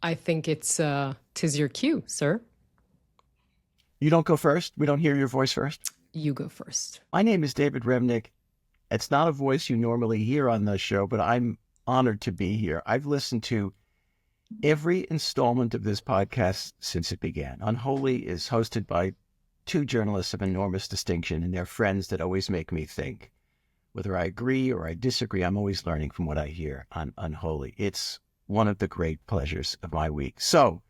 I think it's tis your cue, sir. You don't go first? We don't hear your voice first? You go first. My name is David Remnick. It's not a voice you normally hear on the show, but I'm honored to be here. I've listened to every installment of this podcast since it began. Unholy is hosted by two journalists of enormous distinction and they're friends that always make me think. Whether I agree or I disagree, I'm always learning from what I hear on Unholy. It's one of the great pleasures of my week. So,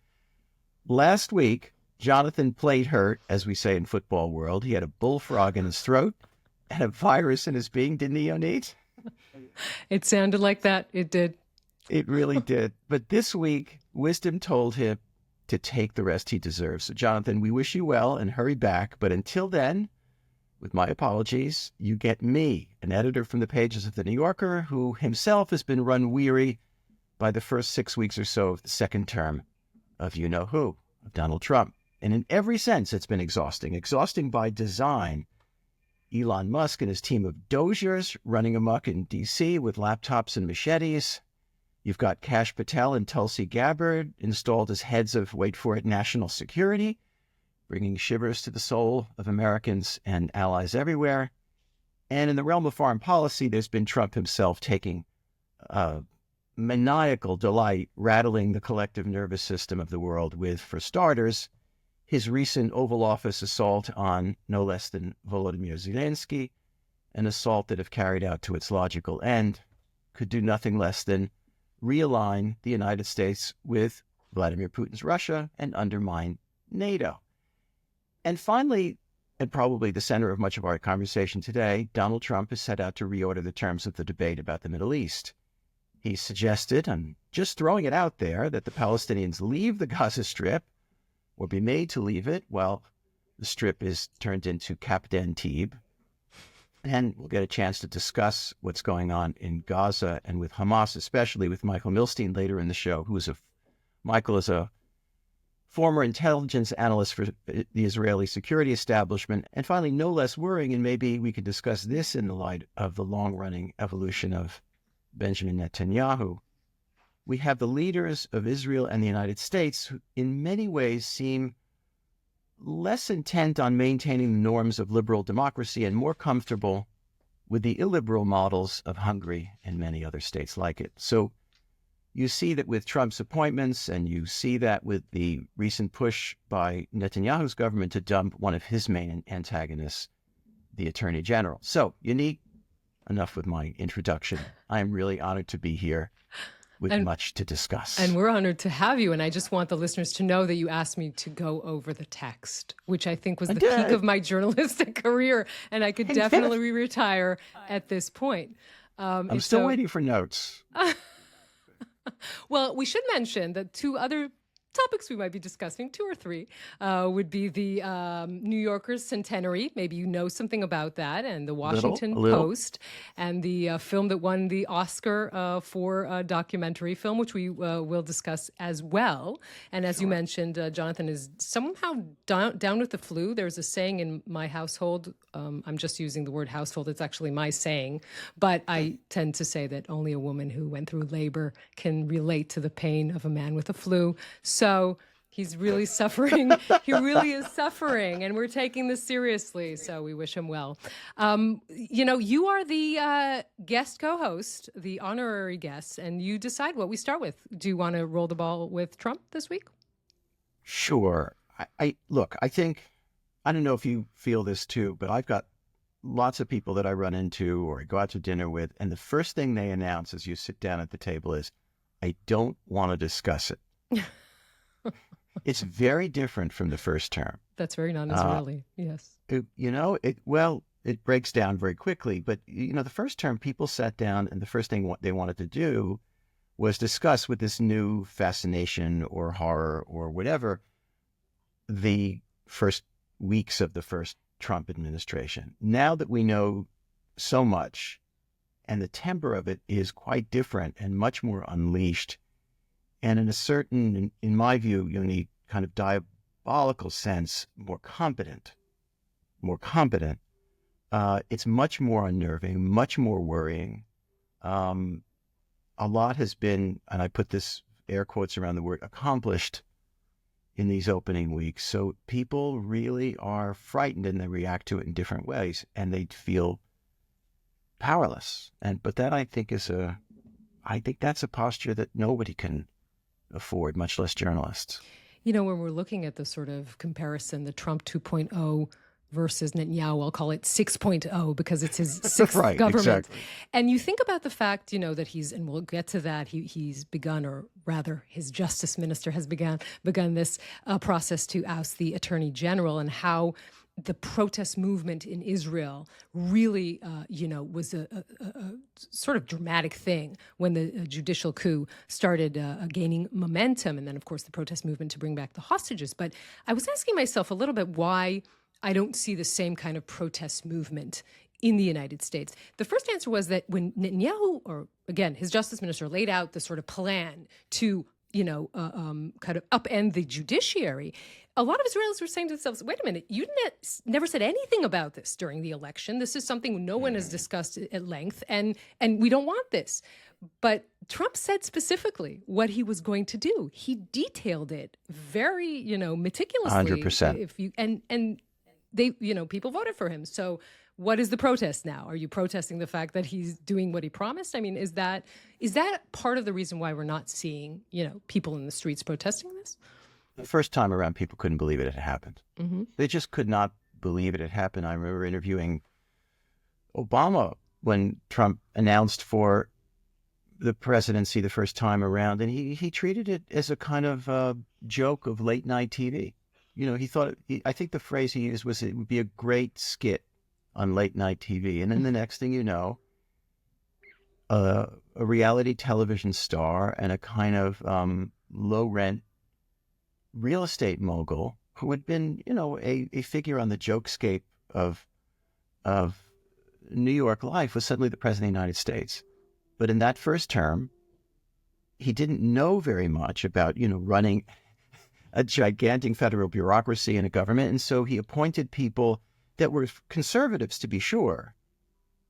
last week, Jonathan played hurt, as we say in football world. He had a bullfrog in his throat and a virus in his being, didn't he, Yonit? It sounded like that. It did. It really did. But this week, wisdom told him to take the rest he deserves. So, Jonathan, we wish you well and hurry back. But until then, with my apologies, you get me, an editor from the pages of The New Yorker, who himself has been run weary by the first 6 weeks or so of the second term of you-know-who, of Donald Trump. And in every sense, it's been exhausting. Exhausting by design. Elon Musk and his team of doziers running amok in D.C. with laptops and machetes. You've got Kash Patel and Tulsi Gabbard installed as heads of, wait for it, national security, bringing shivers to the soul of Americans and allies everywhere. And in the realm of foreign policy, there's been Trump himself taking maniacal delight rattling the collective nervous system of the world with, for starters, his recent Oval Office assault on no less than Volodymyr Zelensky, an assault that, if carried out to its logical end, could do nothing less than realign the United States with Vladimir Putin's Russia and undermine NATO. And finally, and probably the center of much of our conversation today, Donald Trump has set out to reorder the terms of the debate about the Middle East. He suggested, I'm just throwing it out there, that the Palestinians leave the Gaza Strip or be made to leave it. Well, the Strip is turned into Cap d'Antibes. And we'll get a chance to discuss what's going on in Gaza and with Hamas, especially with Michael Milstein later in the show, Michael is a former intelligence analyst for the Israeli security establishment. And finally, no less worrying, and maybe we could discuss this in the light of the long-running evolution of Benjamin Netanyahu. We have the leaders of Israel and the United States who in many ways seem less intent on maintaining the norms of liberal democracy and more comfortable with the illiberal models of Hungary and many other states like it. So you see that with Trump's appointments, and you see that with the recent push by Netanyahu's government to dump one of his main antagonists, the Attorney General. So, Yonit, enough with my introduction. I am really honored to be here with much to discuss. And we're honored to have you. And I just want the listeners to know that you asked me to go over the text, which I think was the peak of my journalistic career. And I could definitely retire at this point. I'm still waiting for notes. Well, we should mention that two other topics we might be discussing, two or three, would be the New Yorker's centenary. Maybe you know something about that, and the Washington Post, and the film that won the Oscar for a documentary film, which we will discuss as well. And as you mentioned, Jonathan is somehow down with the flu. There's a saying in my household. I'm just using the word household. It's actually my saying, but I tend to say that only a woman who went through labor can relate to the pain of a man with a flu. So he's really suffering. He really is suffering, and we're taking this seriously. So we wish him well. You are the guest co-host, the honorary guest, and you decide what we start with. Do you want to roll the ball with Trump this week? Sure. I think, I don't know if you feel this too, but I've got lots of people that I run into or I go out to dinner with, and the first thing they announce as you sit down at the table is, I don't want to discuss it. It's very different from the first term. That's very non-Israeli, yes. It breaks down very quickly. But, the first term, people sat down and the first thing they wanted to do was discuss with this new fascination or horror or whatever the first weeks of the first Trump administration. Now that we know so much and the temper of it is quite different and much more unleashed, and in a certain, in my view, Yonit, kind of diabolical sense, more competent. It's much more unnerving, much more worrying. A lot has been, and I put this air quotes around the word, accomplished in these opening weeks. So people really are frightened and they react to it in different ways and they feel powerless. But that I think that's a posture that nobody can afford, much less journalists. When we're looking at the sort of comparison, the Trump 2.0 versus Netanyahu, I'll call it 6.0 because it's his sixth right, government. Exactly. And you think about the fact, that he's, and we'll get to that, he's begun, or rather his justice minister has begun this process to oust the attorney general, and how the protest movement in Israel really, was a sort of dramatic thing when the judicial coup started gaining momentum. And then, of course, the protest movement to bring back the hostages. But I was asking myself a little bit why I don't see the same kind of protest movement in the United States. The first answer was that when Netanyahu, or again, his justice minister, laid out the sort of plan to, kind of upend the judiciary, a lot of Israelis were saying to themselves, wait a minute, you never said anything about this during the election. This is something no one has discussed at length, and we don't want this. But Trump said specifically what he was going to do. He detailed it very, meticulously. 100%. And they, people voted for him. So what is the protest now? Are you protesting the fact that he's doing what he promised? I mean, is that part of the reason why we're not seeing, people in the streets protesting this? The first time around, people couldn't believe it had happened. Mm-hmm. They just could not believe it had happened. I remember interviewing Obama when Trump announced for the presidency the first time around, and he treated it as a kind of joke of late night TV. He thought, I think the phrase he used was it would be a great skit on late night TV. And then the next thing you know, a reality television star and a kind of low rent real estate mogul who had been, a figure on the jokescape of New York life was suddenly the president of the United States. But in that first term, he didn't know very much about, running a gigantic federal bureaucracy and a government. And so he appointed people that were conservatives, to be sure,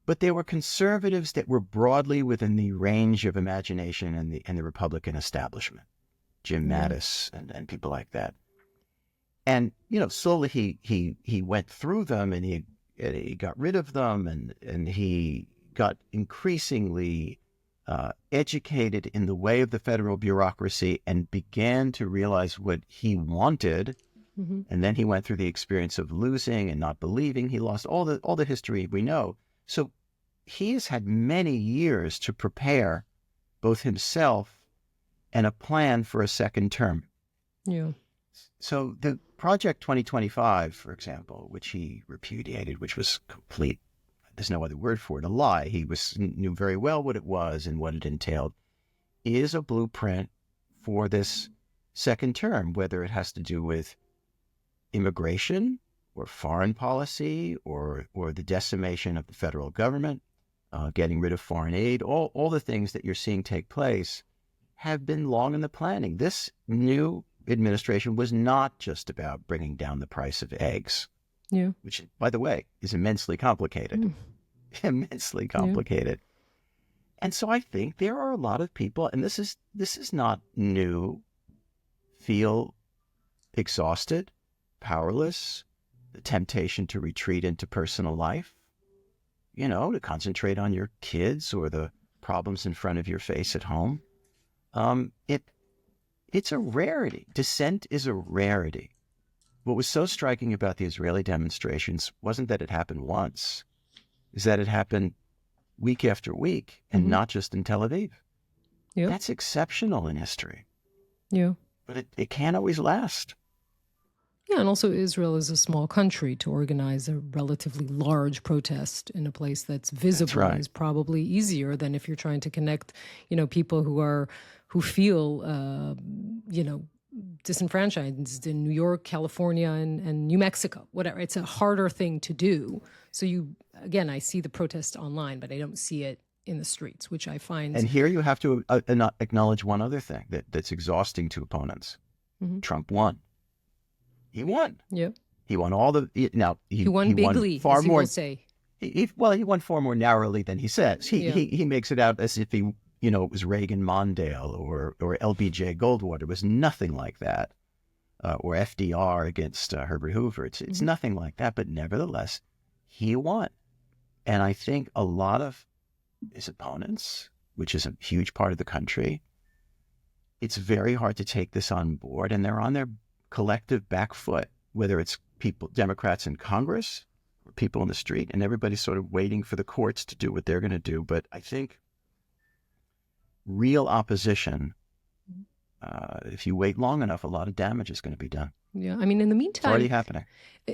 but they were conservatives that were broadly within the range of imagination and the Republican establishment, Jim Mattis and people like that. And, slowly he went through them and he got rid of them and he got increasingly educated in the way of the federal bureaucracy and began to realize what he wanted. Mm-hmm. And then he went through the experience of losing and not believing. He lost all the history we know. So he has had many years to prepare both himself and a plan for a second term. Yeah. So the Project 2025, for example, which he repudiated, which was complete, there's no other word for it, a lie. He knew very well what it was and what it entailed, is a blueprint for this second term, whether it has to do with immigration or foreign policy or the decimation of the federal government, getting rid of foreign aid, all the things that you're seeing take place have been long in the planning. This new administration was not just about bringing down the price of eggs, which, by the way, is immensely complicated, immensely complicated. Yeah. And so I think there are a lot of people, and this is not new, feel exhausted, powerless, the temptation to retreat into personal life, to concentrate on your kids or the problems in front of your face at home. It's a rarity. Dissent is a rarity. What was so striking about the Israeli demonstrations wasn't that it happened once, is that it happened week after week and not just in Tel Aviv. Yep. That's exceptional in history. Yeah. But it can't always last. Yeah, and also Israel is a small country. To organize a relatively large protest in a place that's visible is probably easier than if you're trying to connect, people who feel, disenfranchised in New York, California, and New Mexico, whatever. It's a harder thing to do. So I see the protest online, but I don't see it in the streets, which I find. And here you have to acknowledge one other thing that's exhausting to opponents. Mm-hmm. Trump won. He won. Yeah. He won all the. Now he won bigly, far as more. Will say. He won far more narrowly than he says. He makes it out as if he it was Reagan Mondale or LBJ Goldwater. It was nothing like that. Or FDR against Herbert Hoover. It's nothing like that. But nevertheless, he won. And I think a lot of his opponents, which is a huge part of the country, it's very hard to take this on board. And they're on their collective back foot, whether it's people, Democrats in Congress, or people in the street, and everybody's sort of waiting for the courts to do what they're going to do. But I think real opposition, if you wait long enough, a lot of damage is going to be done. Yeah, I mean, in the meantime, it's already happening.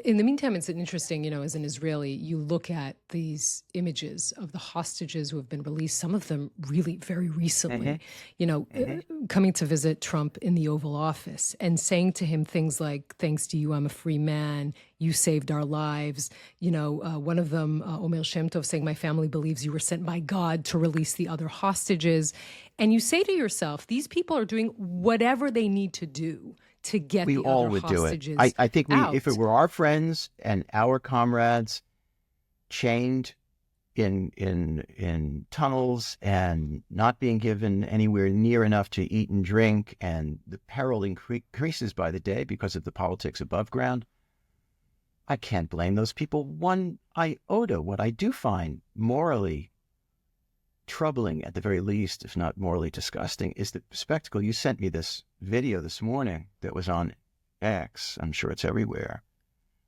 In the meantime, it's an interesting, as an Israeli, you look at these images of the hostages who have been released, some of them really very recently, coming to visit Trump in the Oval Office and saying to him things like, "Thanks to you, I'm a free man. You saved our lives." One of them, Omer Shem Tov, saying, "My family believes you were sent by God to release the other hostages." And you say to yourself, these people are doing whatever they need to do to get the other hostages do it. I think out. If it were our friends and our comrades chained in tunnels and not being given anywhere near enough to eat and drink, and the peril increases by the day because of the politics above ground, I can't blame those people one iota. What I do find morally troubling, at the very least, if not morally disgusting, is the spectacle. You sent me this video this morning that was on X, I'm sure it's everywhere,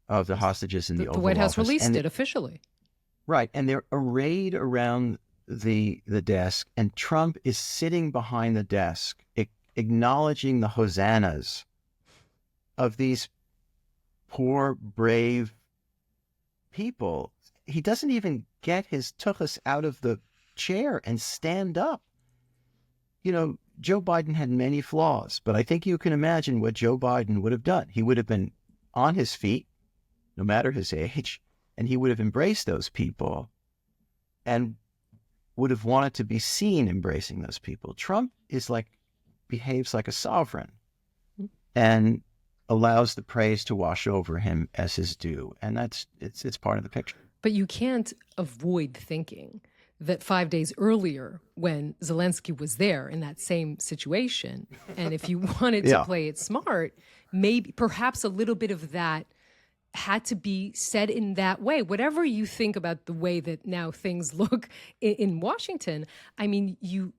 of the hostages in the Oval Office. The White House released it officially. Right, and they're arrayed around the desk, and Trump is sitting behind the desk, acknowledging the hosannas of these poor, brave people. He doesn't even get his tuchus out of the chair and stand up. Joe Biden had many flaws, but I think you can imagine what Joe Biden would have done. He would have been on his feet, no matter his age, and he would have embraced those people and would have wanted to be seen embracing those people. Trump behaves like a sovereign and allows the praise to wash over him as his due. And it's part of the picture. But you can't avoid thinking that 5 days earlier, when Zelensky was there in that same situation, and if you wanted to play it smart, perhaps a little bit of that had to be said in that way. Whatever you think about the way that now things look in Washington, I mean, you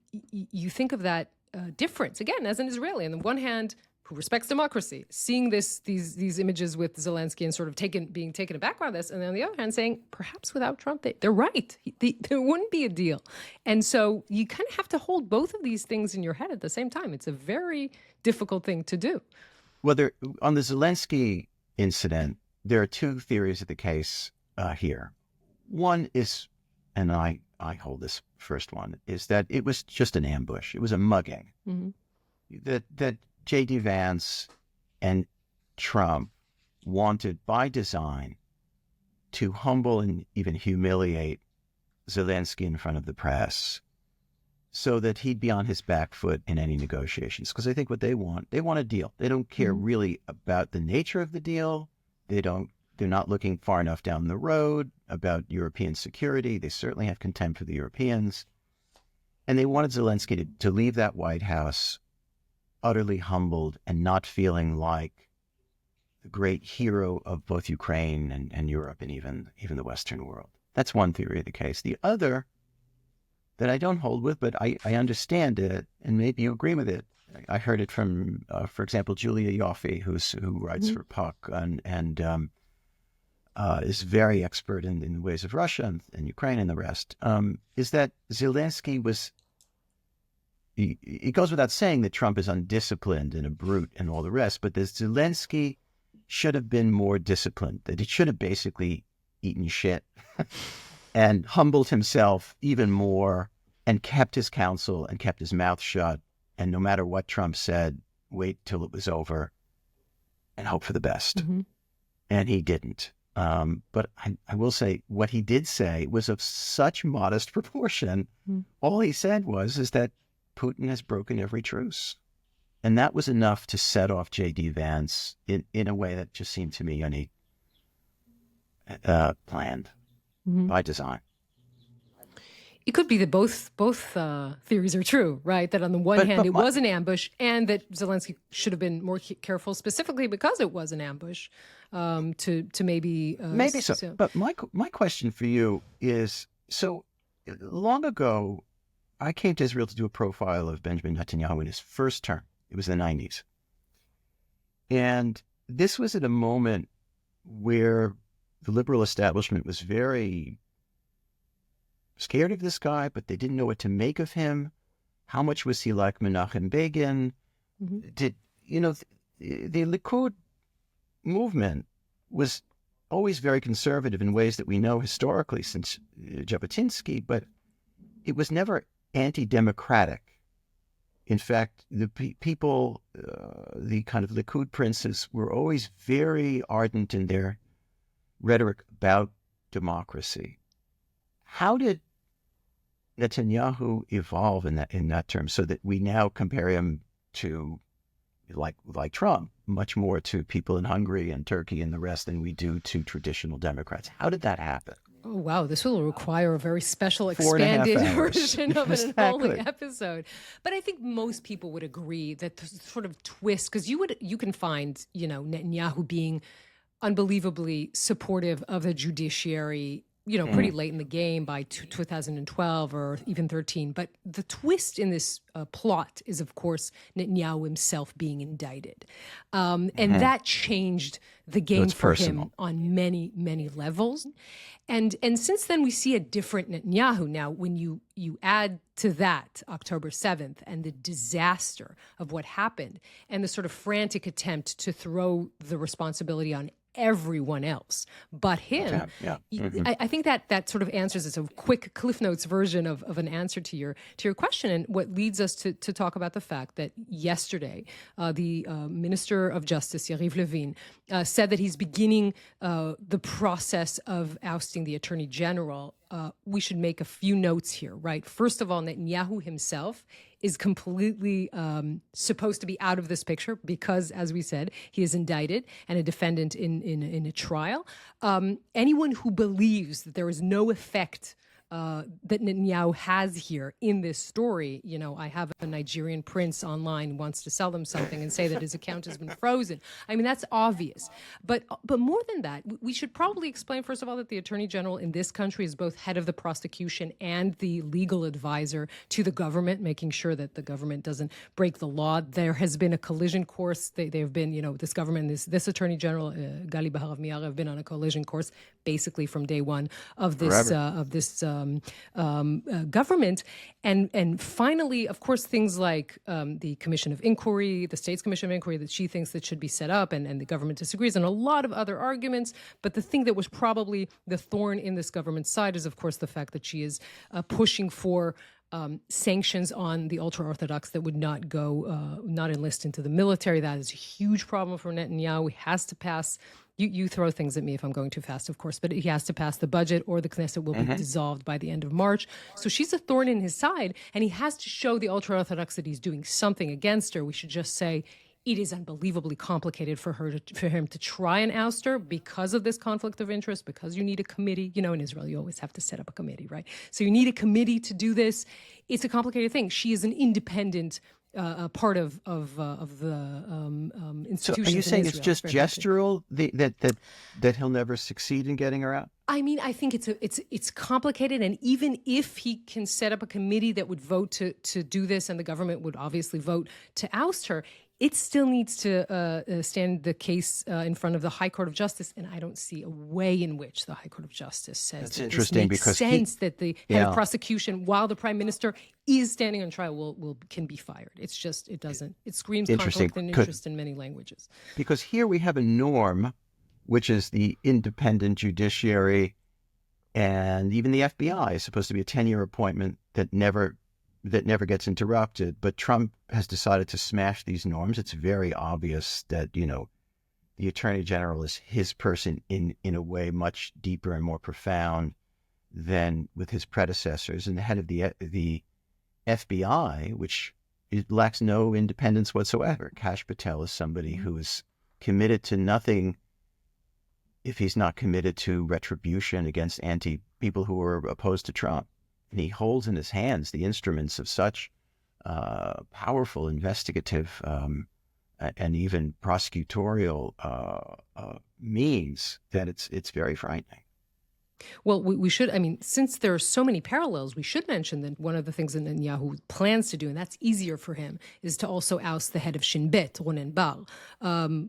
think of that difference, again, as an Israeli. On the one hand, who respects democracy, seeing these images with Zelensky and sort of being taken aback by this, and then on the other hand saying, perhaps without Trump, they're right. There wouldn't be a deal. And so you kind of have to hold both of these things in your head at the same time. It's a very difficult thing to do. Well, on the Zelensky incident, there are two theories of the case here. One is, and I hold this first one, is that it was just an ambush. It was a mugging. Mm-hmm. That J.D. Vance and Trump wanted by design to humble and even humiliate Zelensky in front of the press so that he'd be on his back foot in any negotiations. Because I think what they want a deal. They don't care really about the nature of the deal. They're not looking far enough down the road about European security. They certainly have contempt for the Europeans. And they wanted Zelensky to leave that White House utterly humbled and not feeling like the great hero of both Ukraine and Europe and even the Western world. That's one theory of the case. The other that I don't hold with, but I understand it, and maybe you agree with it. I heard it from, for example, Julia Ioffe, who writes for Puck and is very expert in the ways of Russia and Ukraine and the rest, is that Zelensky was... It goes without saying that Trump is undisciplined and a brute and all the rest, but that Zelensky should have been more disciplined, that he should have basically eaten shit and humbled himself even more and kept his counsel and kept his mouth shut. And no matter what Trump said, wait till it was over and hope for the best. Mm-hmm. And he didn't. But I will say what he did say was of such modest proportion. Mm-hmm. All he said is that Putin has broken every truce. And that was enough to set off J.D. Vance in a way that just seemed to me, Yonit, planned by design. It could be that both theories are true, right? That on the one hand, it was an ambush, and that Zelensky should have been more careful, specifically because it was an ambush, to maybe so. But my question for you is: so long ago, I came to Israel to do a profile of Benjamin Netanyahu in his first term. It was the 90s, and this was at a moment where the liberal establishment was very scared of this guy, but they didn't know what to make of him. How much was he like Menachem Begin? The Likud movement was always very conservative in ways that we know historically since Jabotinsky, but it was never anti-democratic. In fact, the people, the kind of Likud princes, were always very ardent in their rhetoric about democracy. How did Netanyahu evolve in that term, so that we now compare him to, like Trump, much more to people in Hungary and Turkey and the rest than we do to traditional Democrats? How did that happen? Oh, wow. This will require a very special expanded version of an whole episode. But I think most people would agree that the sort of twist, because you can find, Netanyahu being unbelievably supportive of the judiciary, pretty late in the game by 2012 or even 13. But the twist in this plot is, of course, Netanyahu himself being indicted. And that changed the game for him on many, many levels. And since then, we see a different Netanyahu. Now, when you add to that October 7th and the disaster of what happened and the sort of frantic attempt to throw the responsibility on everyone else but him. I think that sort of answers. It's a quick Cliff Notes version of an answer to your question, and what leads us to talk about the fact that yesterday the Minister of Justice, Yariv Levin, said that he's beginning the process of ousting the Attorney General. We should make a few notes here, right? First of all, Netanyahu himself is completely supposed to be out of this picture because, as we said, he is indicted and a defendant in a trial. Anyone who believes that there is no effect that Netanyahu has here in this story, I have a Nigerian prince online wants to sell them something and say that his account has been frozen. I mean, that's obvious. But more than that, we should probably explain, first of all, that the Attorney General in this country is both head of the prosecution and the legal advisor to the government, making sure that the government doesn't break the law. There has been a collision course. They've been, this government, this Attorney General, Gali Baharav Miara, have been on a collision course basically from day one of this government. And finally, of course, things like the Commission of Inquiry, the State's Commission of Inquiry that she thinks that should be set up, and the government disagrees, and a lot of other arguments. But the thing that was probably the thorn in this government's side is, of course, the fact that she is pushing for sanctions on the ultra-Orthodox that would not enlist into the military. That is a huge problem for Netanyahu. He has to pass. You throw things at me if I'm going too fast, of course, but he has to pass the budget or the Knesset will be dissolved by the end of March. So she's a thorn in his side, and he has to show the ultra-Orthodox that he's doing something against her. We should just say it is unbelievably complicated for him to try and oust her because of this conflict of interest, because you need a committee. In Israel, you always have to set up a committee, right? So you need a committee to do this. It's a complicated thing. She is an independent part of the institutions. So are you saying it's just gestural that he'll never succeed in getting her out? I mean, I think it's complicated, and even if he can set up a committee that would vote to do this, and the government would obviously vote to oust her, it still needs to stand the case in front of the High Court of Justice, and I don't see a way in which the High Court of Justice says that's that interesting this makes because sense that the head of prosecution, while the prime minister is standing on trial, can be fired. It's just it screams conflict and interest in many languages. Because here we have a norm, which is the independent judiciary, and even the FBI is supposed to be a 10-year appointment that never gets interrupted. But Trump has decided to smash these norms. It's very obvious that, the Attorney General is his person in a way much deeper and more profound than with his predecessors. And the head of the FBI, which lacks no independence whatsoever. Kash Patel is somebody who is committed to nothing if he's not committed to retribution against people who are opposed to Trump. and he holds in his hands the instruments of such powerful investigative and even prosecutorial means that it's very frightening. Well, we should, I mean, since there are so many parallels, we should mention that one of the things that Netanyahu plans to do, and that's easier for him, is to also oust the head of Shin Bet, Ronen Bar,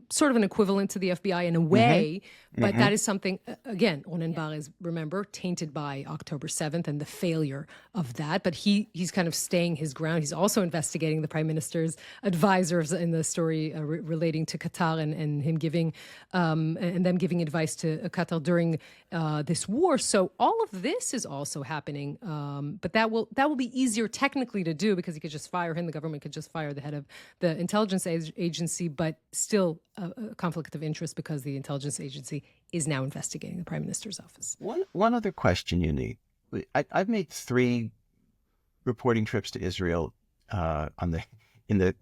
sort of an equivalent to the FBI in a way, but that is something, again, Ronen Bar is, remember, tainted by October 7th and the failure of that, but he's kind of staying his ground. He's also investigating the prime minister's advisors in the story relating to Qatar and him giving, and them giving advice to Qatar during this war. So all of this is also happening, but that will be easier technically to do because he could just fire him. The government could just fire the head of the intelligence agency, but still a conflict of interest because the intelligence agency is now investigating the prime minister's office. One other question you need. I've made 3 reporting trips to Israel in the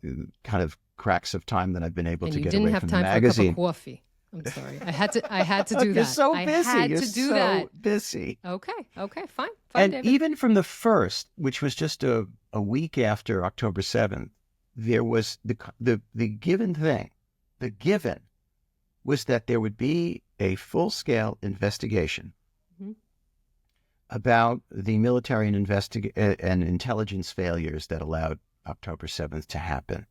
kind of cracks of time that I've been able to get away from the magazine. And you didn't have time for a cup of coffee. I'm sorry. I had to do that. You're so busy. I had You're to do so that. busy. Okay, fine, And David. even from the first, which was just a week after October 7th, there was the given thing. The given was that there would be a full-scale investigation about the military and intelligence failures that allowed October 7th to happen.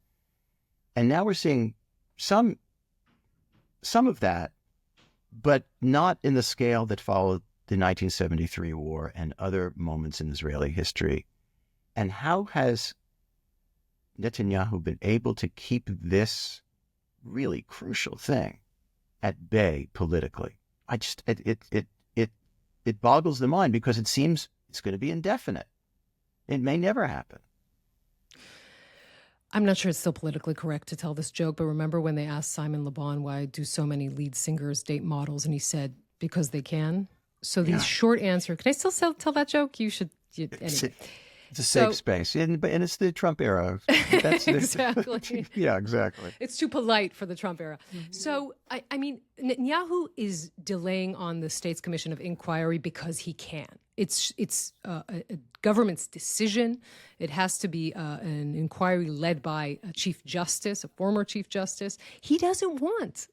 And now we're seeing some of that, but not in the scale that followed the 1973 war and other moments in Israeli history. And how has Netanyahu been able to keep this really crucial thing at bay politically? It boggles the mind because it seems it's going to be indefinite. It may never happen. I'm not sure it's still politically correct to tell this joke, but remember when they asked Simon Le Bon why do so many lead singers date models, and he said, because they can. So the short answer, can I still tell that joke? You should, anyway. It's a safe space, and it's the Trump era. That's exactly. Yeah, exactly. It's too polite for the Trump era. So, I mean, Netanyahu is delaying on the State's Commission of Inquiry because he can. It's a government's decision. It has to be an inquiry led by a chief justice, a former chief justice. He doesn't want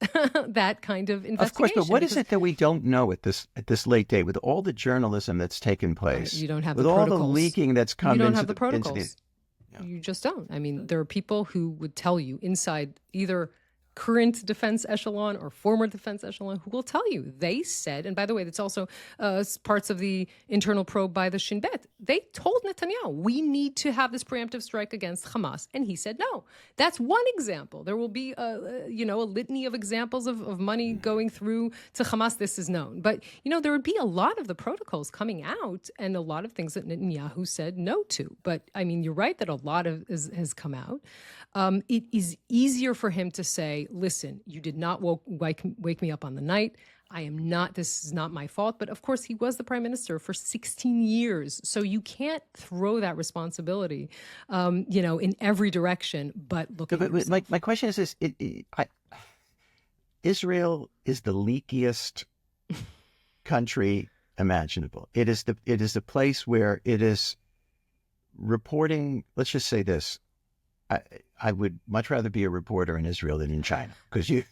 that kind of investigation. Of course, but what is it that we don't know at this late date with all the journalism that's taken place? You don't have with the protocols. All the leaking that's come into You don't have the protocols. Yeah. You just don't. I mean, there are people who would tell you inside either current defense echelon or former defense echelon who will tell you. They said, and by the way, that's also parts of the internal probe by the Shin Bet. They told Netanyahu, we need to have this preemptive strike against Hamas. And he said no. That's one example. There will be a litany of examples of money going through to Hamas. This is known. But, there would be a lot of the protocols coming out and a lot of things that Netanyahu said no to. But, I mean, you're right that a lot has come out. It is easier for him to say, listen, you did not wake me up on the night. This is not my fault. But of course, he was the prime minister for 16 years. So you can't throw that responsibility, in every direction, but look at yourself. My question is this. Israel is the leakiest country imaginable. It is the place where it is reporting, let's just say this. I would much rather be a reporter in Israel than in China because you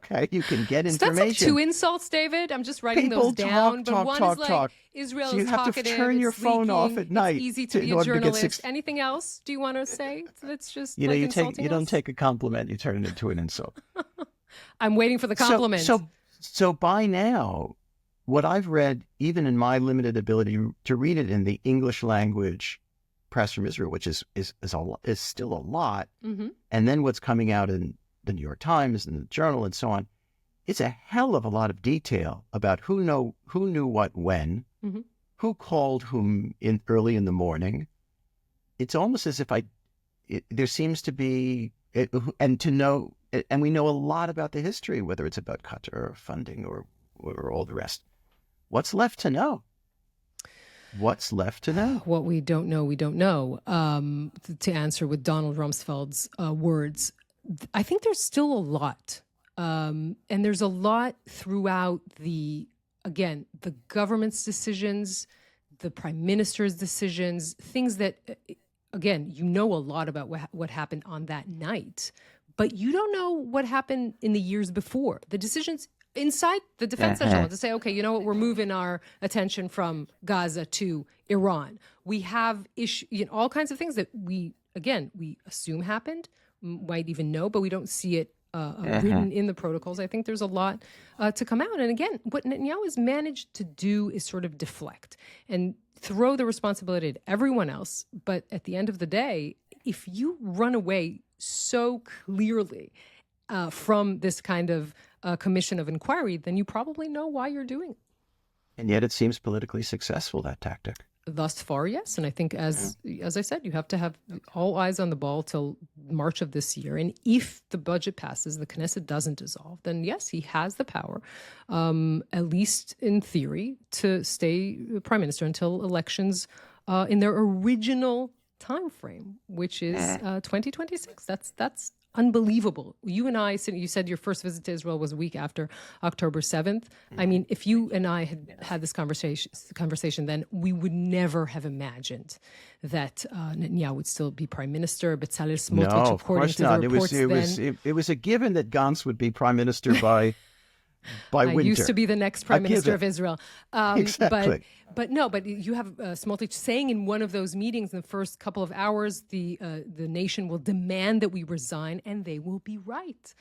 can get information. That's like 2 insults, David. I'm just writing those down. But one is like Israel so is you have talkative. to turn your phone off at night. It's easy to be a journalist. Anything else? Do you want to say that's just insulting you don't take a compliment, you turn it into an insult. I'm waiting for the compliment. So by now, what I've read, even in my limited ability to read it in the English language press from Israel, which is still a lot, and then what's coming out in the New York Times and the Journal and so on, it's a hell of a lot of detail about who knew what when, who called whom early in the morning. It's almost as if there seems to be, and we know a lot about the history, whether it's about Qatar or funding or all the rest. What's left to know? What's left to know? What we don't know, we don't know. To answer with Donald Rumsfeld's words, I think there's still a lot. And there's a lot throughout the government's decisions, the prime minister's decisions, things that, again, you know a lot about what happened on that night, but you don't know what happened in the years before. The decisions inside the defense echelon to say, okay, you know what, we're moving our attention from Gaza to Iran. We have all kinds of things that we assume happened, might even know, but we don't see it written in the protocols. I think there's a lot to come out. And again, what Netanyahu has managed to do is sort of deflect and throw the responsibility to everyone else. But at the end of the day, if you run away so clearly from this kind of commission of inquiry, then you probably know why you're doing it. And yet it seems politically successful, that tactic. Thus far, yes. And I think, as I said, you have to have all eyes on the ball till March of this year. And if the budget passes, the Knesset doesn't dissolve, then yes, he has the power, at least in theory, to stay prime minister until elections in their original time frame, which is 2026. That's unbelievable. You and I, you said your first visit to Israel was a week after October 7th. I mean, if you and I had had this conversation, then we would never have imagined that Netanyahu would still be prime minister. Bezos Smotrich, no, according to the reports, it was a given that Gantz would be prime minister by winter. Used to be the next prime minister of Israel. Exactly. But you have Smotrich saying in one of those meetings in the first couple of hours, the nation will demand that we resign, and they will be right.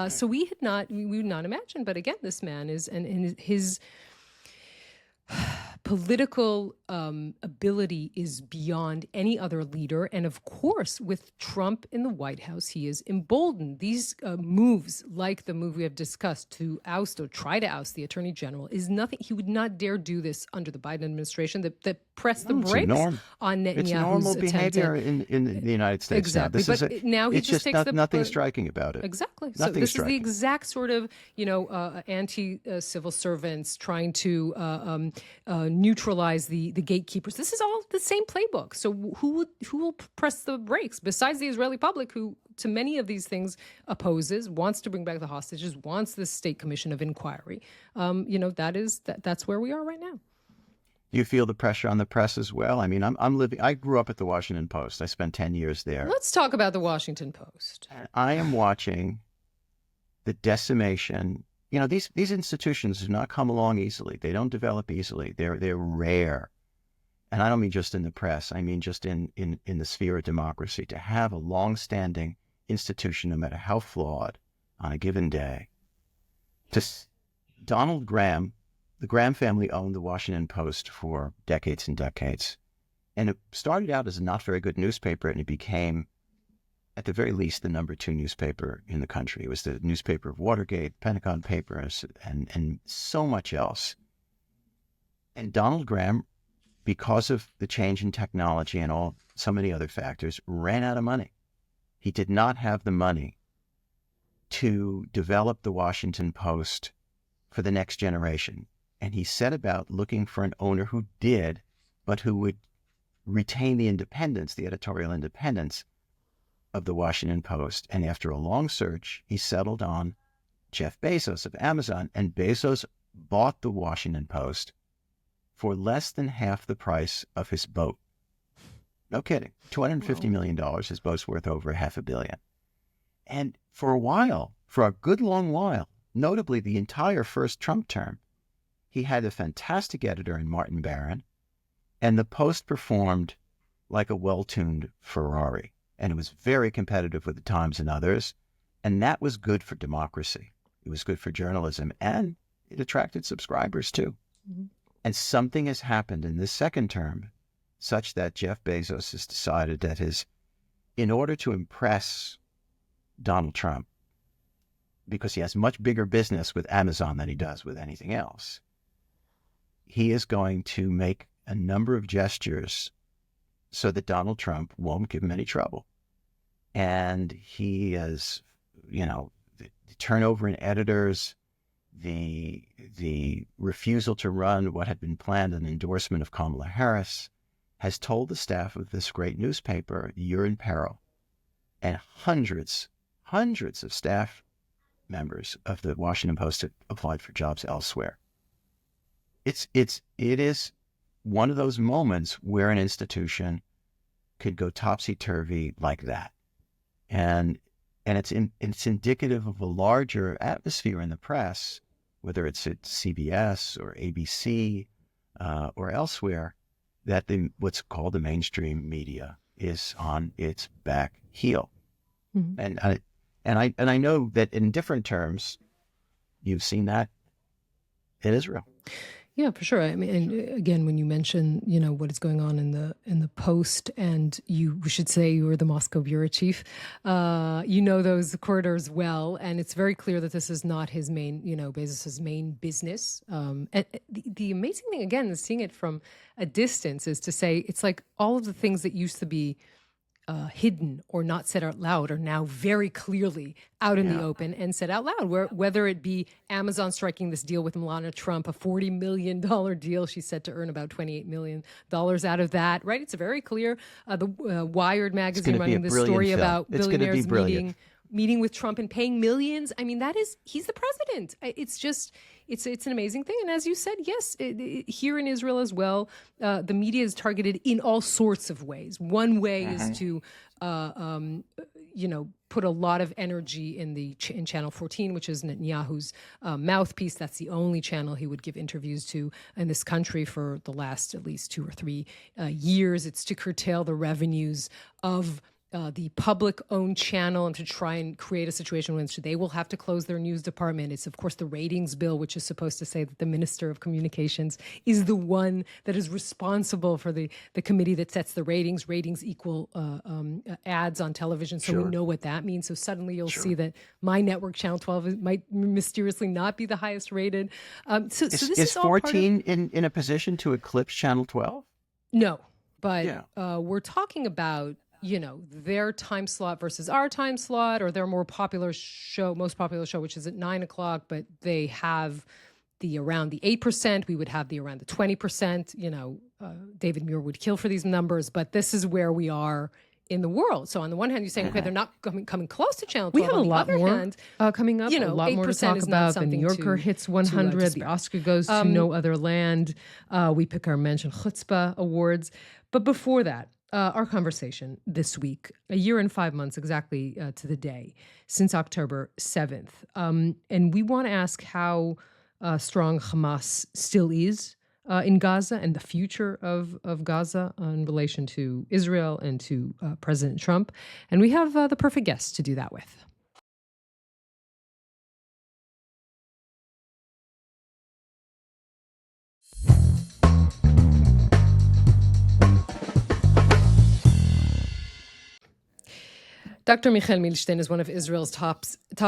So we would not imagine. But again, this man is, and his political ability is beyond any other leader. And of course, with Trump in the White House, he is emboldened. These moves, like the move we have discussed to oust or try to oust the attorney general, is nothing. He would not dare do this under the Biden administration that pressed the brakes on Netanyahu's It's normal behavior in the United States. Exactly. But now he just takes nothing striking about it. Exactly. Nothing so this striking. is the exact sort of, anti-civil servants trying to neutralize the gatekeepers. This is all the same playbook. So who will press the brakes besides the Israeli public, who to many of these things opposes, wants to bring back the hostages, wants this state commission of inquiry. That's where we are right now. You feel the pressure on the press as well? I mean, I grew up at the Washington Post. I spent 10 years there. Let's talk about the Washington Post. And I am watching the decimation. These institutions do not come along easily. They don't develop easily. They're rare. And I don't mean just in the press. I mean just in the sphere of democracy. To have a long-standing institution, no matter how flawed, on a given day. Donald Graham, the Graham family owned the Washington Post for decades and decades. And it started out as a not very good newspaper, and it became, at the very least, the number 2 newspaper in the country. It was the newspaper of Watergate, Pentagon Papers, and so much else. And Donald Graham, because of the change in technology and so many other factors, ran out of money. He did not have the money to develop the Washington Post for the next generation. And he set about looking for an owner who did, but who would retain the independence, the editorial independence of the Washington Post. And after a long search, he settled on Jeff Bezos of Amazon. And Bezos bought the Washington Post for less than half the price of his boat. No kidding. $250 million. His boat's worth over $500 million. And for a while, for a good long while, notably the entire first Trump term, he had a fantastic editor in Martin Barron, and the Post performed like a well-tuned Ferrari. And it was very competitive with the Times and others. And that was good for democracy. It was good for journalism. And it attracted subscribers, too. Mm-hmm. And something has happened in this second term such that Jeff Bezos has decided that in order to impress Donald Trump, because he has much bigger business with Amazon than he does with anything else, he is going to make a number of gestures so that Donald Trump won't give him any trouble. And he has, the turnover in editors, the refusal to run what had been planned, an endorsement of Kamala Harris, has told the staff of this great newspaper, you're in peril. And hundreds of staff members of the Washington Post have applied for jobs elsewhere. It is one of those moments where an institution could go topsy-turvy like that. And it's indicative of a larger atmosphere in the press, whether it's at CBS or ABC or elsewhere, that what's called the mainstream media is on its back heel. Mm-hmm. And I know that in different terms, you've seen that in Israel. Yeah, for sure. I mean, and again, when you mention, what is going on in the Post, and we should say you were the Moscow bureau chief, those corridors well, and it's very clear that this is not his main, Bezos's main business. And the amazing thing, again, is seeing it from a distance, is to say it's like all of the things that used to be hidden or not said out loud are now very clearly out in the open and said out loud, whether it be Amazon striking this deal with Melania Trump, a $40 million deal. She's said to earn about $28 million out of that, right? It's very clear. The Wired magazine running this story film about billionaires meeting with Trump and paying millions. I mean, he's the president. It's an amazing thing. And as you said, yes, here in Israel as well, the media is targeted in all sorts of ways. One way is to, put a lot of energy in Channel 14, which is Netanyahu's mouthpiece. That's the only channel he would give interviews to in this country for the last at least 2 or 3 years. It's to curtail the revenues of the public-owned channel and to try and create a situation in which they will have to close their news department. It's, of course, the ratings bill, which is supposed to say that the Minister of Communications is the one that is responsible for the committee that sets the ratings. Ratings equal ads on television, so we know what that means. So suddenly you'll see that my network, Channel 12, might mysteriously not be the highest rated. So this is 14 in a position to eclipse Channel 12? No, but we're talking about their time slot versus our time slot, or their most popular show, which is at 9:00, but they have around the 8%. We would have around the 20%. David Muir would kill for these numbers, but this is where we are in the world. So on the one hand, you're saying, okay, they're not coming close to Channel 12. We have a lot more coming up, a lot more to talk about. The New Yorker hits 100. The Oscar goes to No Other Land. We pick our Mensch and Chuzpah awards. But before that, our conversation this week, a year and 5 months exactly to the day since October 7th. And we want to ask how strong Hamas still is in Gaza and the future of Gaza in relation to Israel and to President Trump. And we have the perfect guest to do that with. Dr. Michael Milstein is one of Israel's top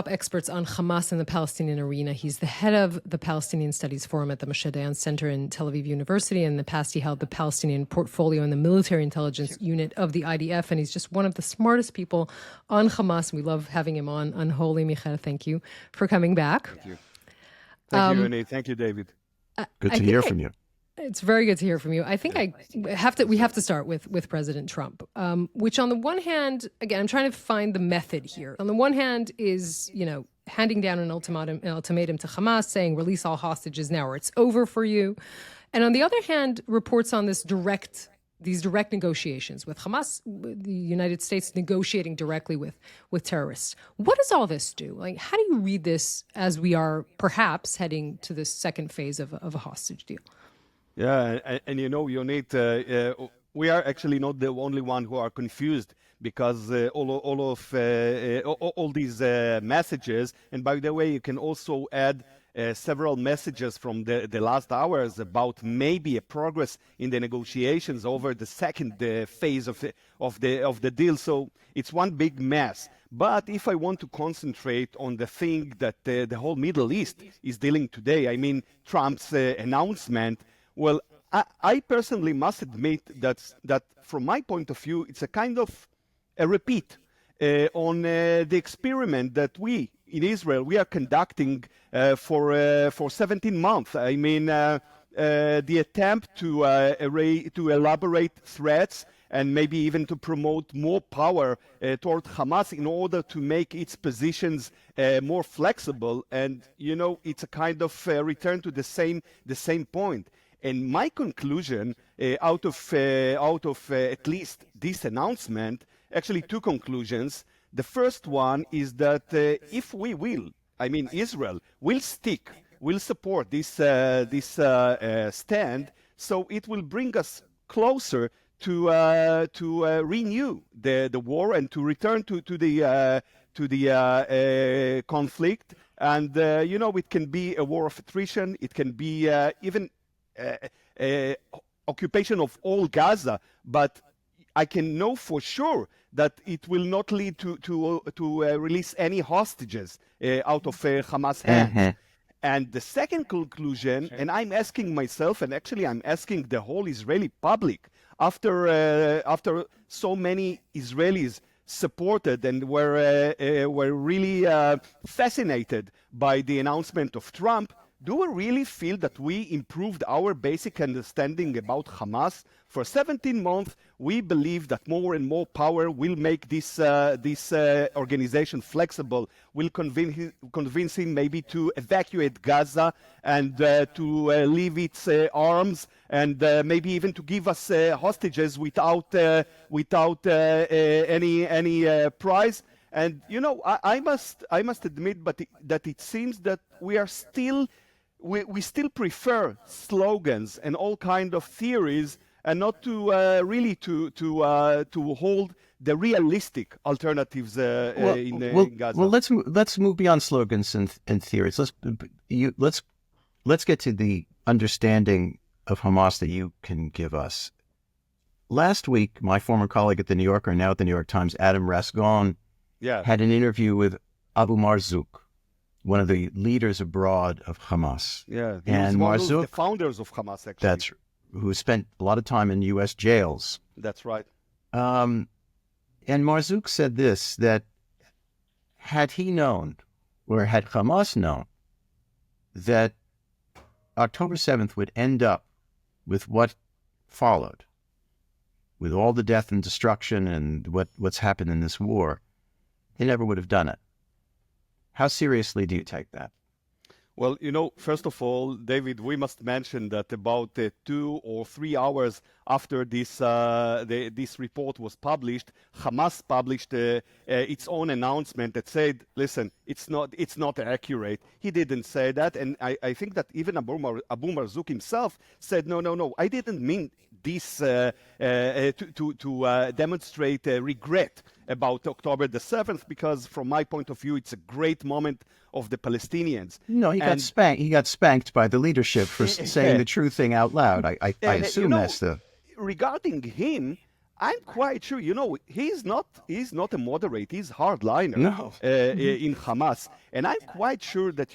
experts on Hamas and the Palestinian arena. He's the head of the Palestinian Studies Forum at the Moshe Center in Tel Aviv University. In the past, he held the Palestinian portfolio in the military intelligence unit of the IDF, and he's just one of the smartest people on Hamas. We love having him on. Unholy, Michael, thank you for coming back. Thank you. Thank you, Yonit. Thank you, David. Good to hear from you. It's very good to hear from you. I think we have to start with President Trump, which on the one hand, again, I'm trying to find the method here. On the one hand is, handing down an ultimatum to Hamas saying, release all hostages now or it's over for you. And on the other hand, reports on these direct negotiations with Hamas, the United States negotiating directly with terrorists. What does all this do? Like, how do you read this as we are perhaps heading to this second phase of a hostage deal? Yeah, and Yonit, we are actually not the only one who are confused because all these messages, and by the way, you can also add several messages from the last hours about maybe a progress in the negotiations over the second phase of the deal. So it's one big mess. But if I want to concentrate on the thing that the whole Middle East is dealing today, I mean Trump's announcement. Well, I personally must admit that from my point of view, it's a kind of a repeat on the experiment that we in Israel we are conducting for 17 months. I mean, the attempt to elaborate threats and maybe even to promote more power toward Hamas in order to make its positions more flexible. And it's a kind of return to the same point. And my conclusion out of at least this announcement, actually two conclusions. The first one is that if we will, Israel will support this stand, so it will bring us closer to renew the war and to return to the conflict. And it can be a war of attrition. It can be even occupation of all Gaza. But I can know for sure that it will not lead to release any hostages out of Hamas hands. And the second conclusion, and I'm asking myself, and actually I'm asking the whole Israeli public, after so many Israelis supported and were really fascinated by the announcement of Trump, do we really feel that we improved our basic understanding about Hamas? For 17 months, we believe that more and more power will make this organization flexible, will convince him maybe to evacuate Gaza and to leave its arms, and maybe even to give us hostages without any price. And I must admit, that it seems that we are still. We still prefer slogans and all kind of theories, and not to really to hold the realistic alternatives in Gaza. Well, let's move beyond slogans and theories. Let's get to the understanding of Hamas that you can give us. Last week, my former colleague at the New Yorker, now at the New York Times, Adam Rasgon, had an interview with Abu Marzouk, one of the leaders abroad of Hamas. Yeah, and one Marzouk, of the founders of Hamas, actually. Who spent a lot of time in U.S. jails. That's right. And Marzouk said this, that had he known, or had Hamas known, that October 7th would end up with what followed, with all the death and destruction and what's happened in this war, they never would have done it. How seriously do you take that? Well, first of all, David, we must mention that about 2 or 3 hours after this report was published, Hamas published its own announcement that said, "Listen, it's not accurate." He didn't say that, and I think that even Abu Marzouk himself said, "No, I didn't mean this to demonstrate regret about October the 7th, because from my point of view, it's a great moment of the Palestinians." No, he got spanked by the leadership for saying the true thing out loud. I assume that's the... Regarding him, I'm quite sure, he's not a moderate, he's hardliner in Hamas. And I'm quite sure that,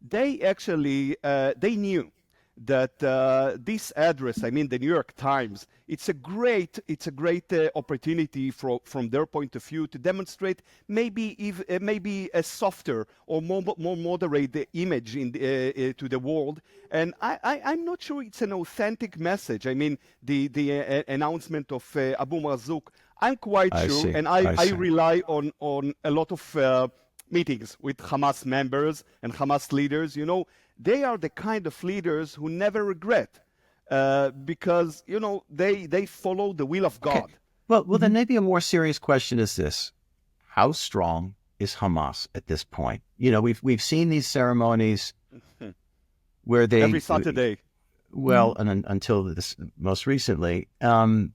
they actually, they knew that this address, the New York Times, it's a great opportunity from their point of view to demonstrate maybe a softer or more moderate image to the world. And I'm not sure it's an authentic message. The announcement of Abu Marzouk, I'm quite sure, and I rely on a lot of meetings with Hamas members and Hamas leaders. They are the kind of leaders who never regret, because they follow the will of God. Okay. Well, then maybe a more serious question is this: how strong is Hamas at this point? We've seen these ceremonies where they every Saturday. Well, and until this most recently, and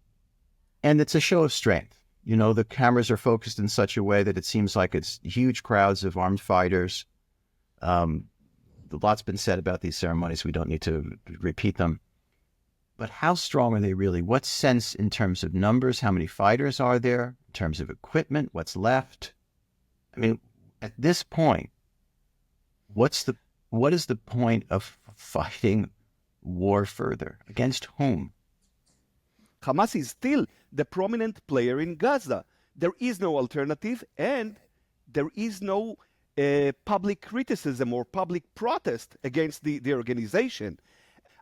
it's a show of strength. The cameras are focused in such a way that it seems like it's huge crowds of armed fighters. A lot's been said about these ceremonies. We don't need to repeat them. But how strong are they really? What sense in terms of numbers? How many fighters are there? In terms of equipment? What's left? At this point, what is the point of fighting war further? Against whom? Hamas is still the prominent player in Gaza. There is no alternative, and there is no public criticism or public protest against the organization.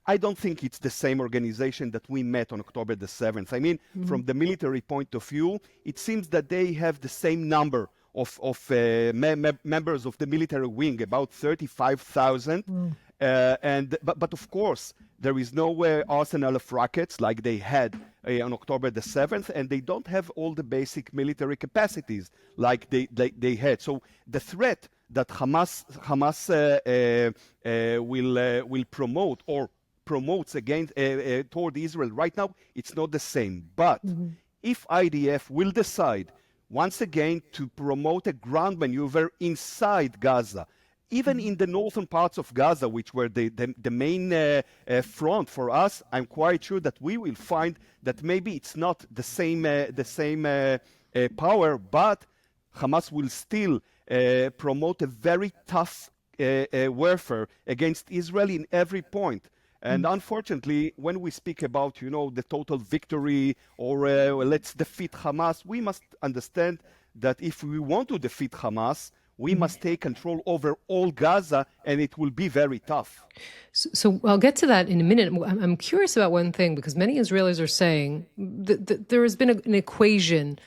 I don't think it's the same organization that we met on October the 7th. From the military point of view, it seems that they have the same number of members of the military wing, about 35,000. But of course, there is no arsenal of rockets like they had on October the 7th, and they don't have all the basic military capacities like they had. So the threat that Hamas will promote or promotes against toward Israel right now, it's not the same. But if IDF will decide once again to promote a ground maneuver inside Gaza, even in the northern parts of Gaza, which were the main front for us, I'm quite sure that we will find that maybe it's not the same power, but Hamas will still promote a very tough warfare against Israel in every point. And unfortunately, when we speak about, the total victory or let's defeat Hamas, we must understand that if we want to defeat Hamas, we must take control over all Gaza, and it will be very tough. So I'll get to that in a minute. I'm curious about one thing, because many Israelis are saying that there has been an equation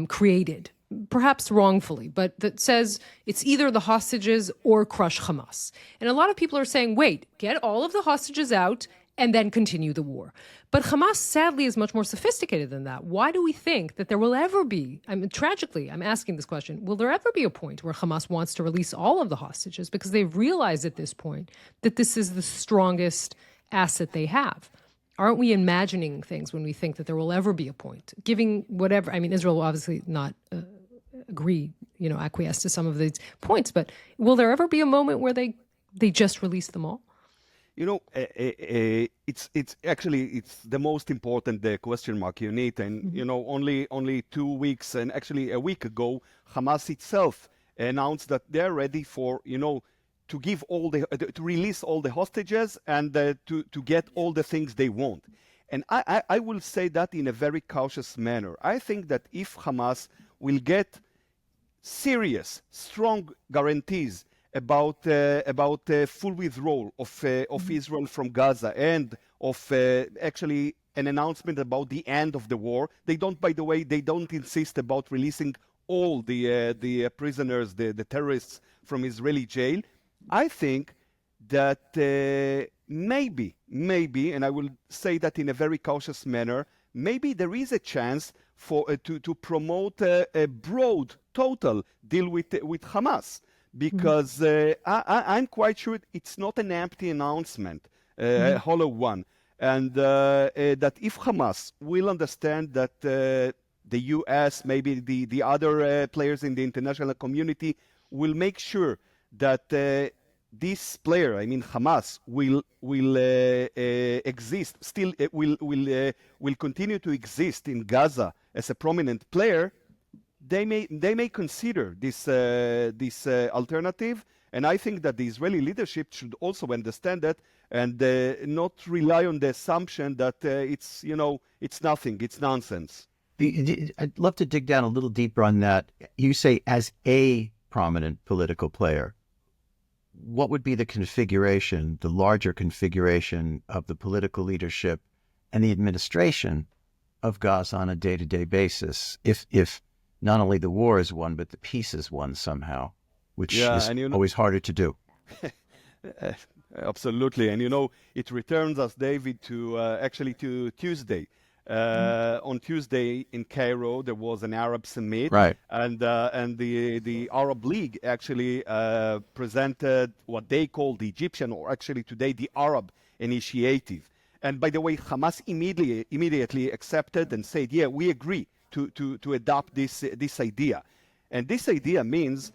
created, perhaps wrongfully, but that says it's either the hostages or crush Hamas. And a lot of people are saying, wait, get all of the hostages out and then continue the war. But Hamas, sadly, is much more sophisticated than that. Why do we think that there will ever be, tragically, I'm asking this question, will there ever be a point where Hamas wants to release all of the hostages? Because they've realized at this point that this is the strongest asset they have. Aren't we imagining things when we think that there will ever be a point? Giving whatever, Israel will obviously not acquiesce to some of these points, but will there ever be a moment where they just release them all? It's the most important question mark, Yonit. And only 2 weeks and actually a week ago, Hamas itself announced that they're ready for to give to release all the hostages and to get all the things they want. And I will say that in a very cautious manner. I think that if Hamas will get serious, strong guarantees about full withdrawal of Israel from Gaza and of actually an announcement about the end of the war. They don't, by the way, insist about releasing all the prisoners, the terrorists from Israeli jail. I think that maybe, and I will say that in a very cautious manner, maybe there is a chance for to promote a broad, total deal with Hamas. Because I'm quite sure it's not an empty announcement, a hollow one. And that if Hamas will understand that the U.S., maybe the other players in the international community, will make sure that this player, Hamas, will exist, still will continue to exist in Gaza as a prominent player, they may consider this alternative, and I think that the Israeli leadership should also understand that and not rely on the assumption that it's nothing, it's nonsense. I'd love to dig down a little deeper on that. You say as a prominent political player. What would be the configuration, the larger configuration of the political leadership and the administration of Gaza on a day-to-day basis if not only the war is won, but the peace is won somehow, which is always harder to do. Absolutely. And, it returns us, David, to Tuesday. On Tuesday in Cairo, there was an Arab summit. Right. And the Arab League actually presented what they call the Egyptian, or actually today the Arab Initiative. And by the way, Hamas immediately accepted and said, yeah, we agree to adopt this idea. And this idea means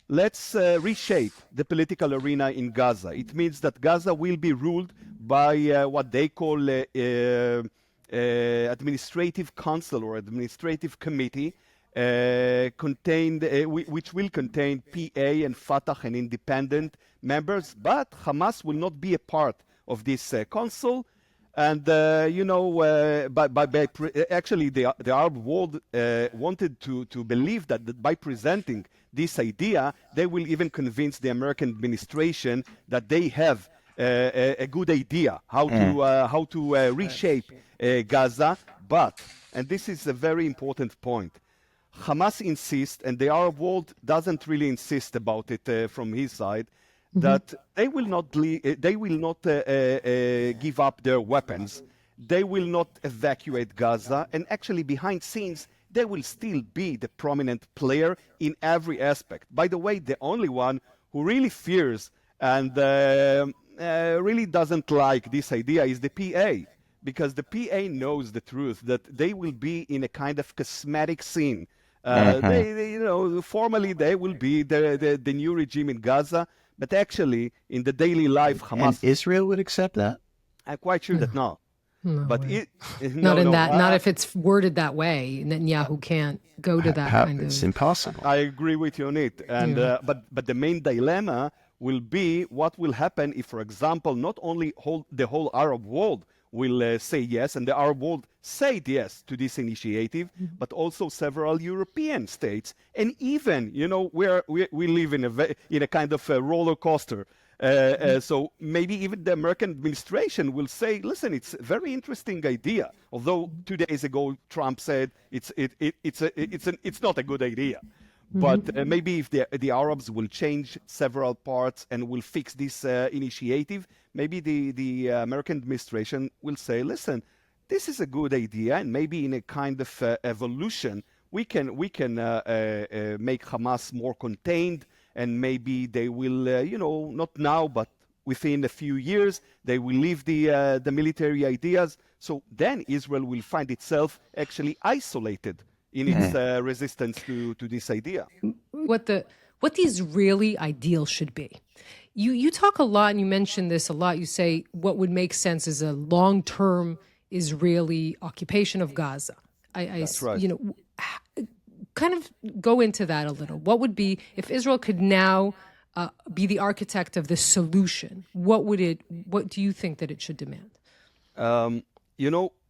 let's reshape the political arena in Gaza. It means that Gaza will be ruled by what they call administrative council or administrative committee, which will contain PA and Fatah and independent members, but Hamas will not be a part of this council. And actually, the Arab world wanted to believe that by presenting this idea, they will even convince the American administration that they have a good idea how to reshape Gaza. But, and this is a very important point, Hamas insists, and the Arab world doesn't really insist about it from his side, that they will not give up their weapons. They will not evacuate Gaza, and actually behind scenes, they will still be the prominent player in every aspect. By the way, the only one who really fears and really doesn't like this idea is the PA, because the PA knows the truth that they will be in a kind of cosmetic scene. Formally they will be the new regime in Gaza, but actually in the daily life, Hamas. And Israel would accept that? I'm quite sure that no. No but not if it's worded that way. Netanyahu can't go to that kind of. It's impossible. I agree with Yonit, and but the main dilemma will be what will happen if, for example, not only the whole Arab world will say yes, and the Arab world said yes to this initiative, but also several European states, and even we live in a kind of a roller coaster. So maybe even the American administration will say, listen, it's a very interesting idea. Although 2 days ago Trump said it's not a good idea. But maybe if the Arabs will change several parts and will fix this initiative, maybe the American administration will say, listen, this is a good idea, and maybe in a kind of evolution we can make Hamas more contained. And maybe they will, not now, but within a few years, they will leave the military ideas. So then Israel will find itself actually isolated in its resistance to this idea. What the Israeli ideal should be. You talk a lot, and you mention this a lot. You say what would make sense is a long-term Israeli occupation of Gaza. That's right. Kind of go into that a little. What would be, if Israel could now be the architect of this solution, what do you think that it should demand?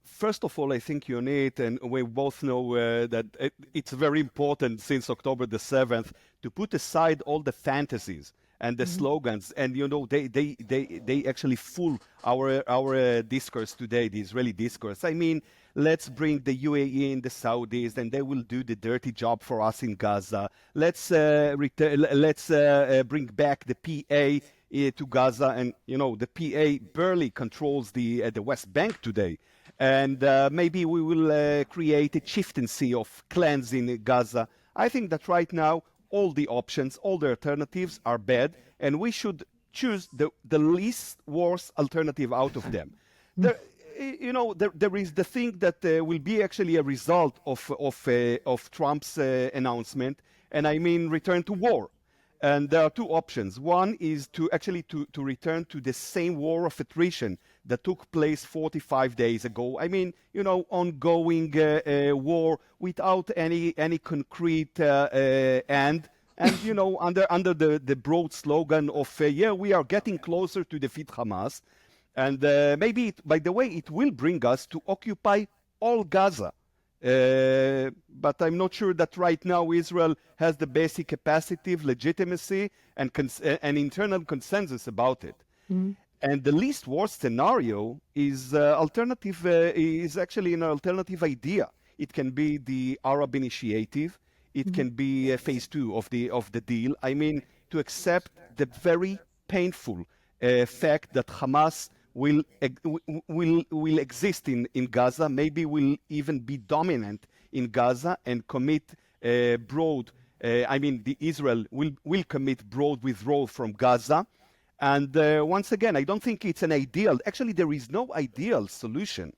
First of all, I think Yonit, and we both know that it's very important since October the 7th to put aside all the fantasies and the slogans, and they actually fool our discourse today, the Israeli discourse. I mean, let's bring the UAE and the Saudis, and they will do the dirty job for us in Gaza. Let's bring back the PA to Gaza, and the PA barely controls the West Bank today. And maybe we will create a chieftaincy of clans in Gaza. I think that right now all the options, all the alternatives are bad, and we should choose the least worst alternative out of them. There is the thing that will be actually a result of Trump's announcement, and I mean return to war. And there are two options. One is to return to the same war of attrition that took place 45 days ago. I mean, ongoing war without any concrete end. And under the broad slogan of we are getting closer to defeat Hamas. And maybe, by the way, it will bring us to occupy all Gaza. But I'm not sure that right now Israel has the basic capacity, legitimacy, and internal consensus about it. And the least worst scenario is actually an alternative idea. It can be the Arab initiative. It can be phase 2 of the deal. I mean, to accept the very painful fact that Hamas will exist in Gaza, maybe will even be dominant in Gaza and commit Israel will commit broad withdrawal from Gaza. And once again, I don't think it's an ideal. Actually, there is no ideal solution.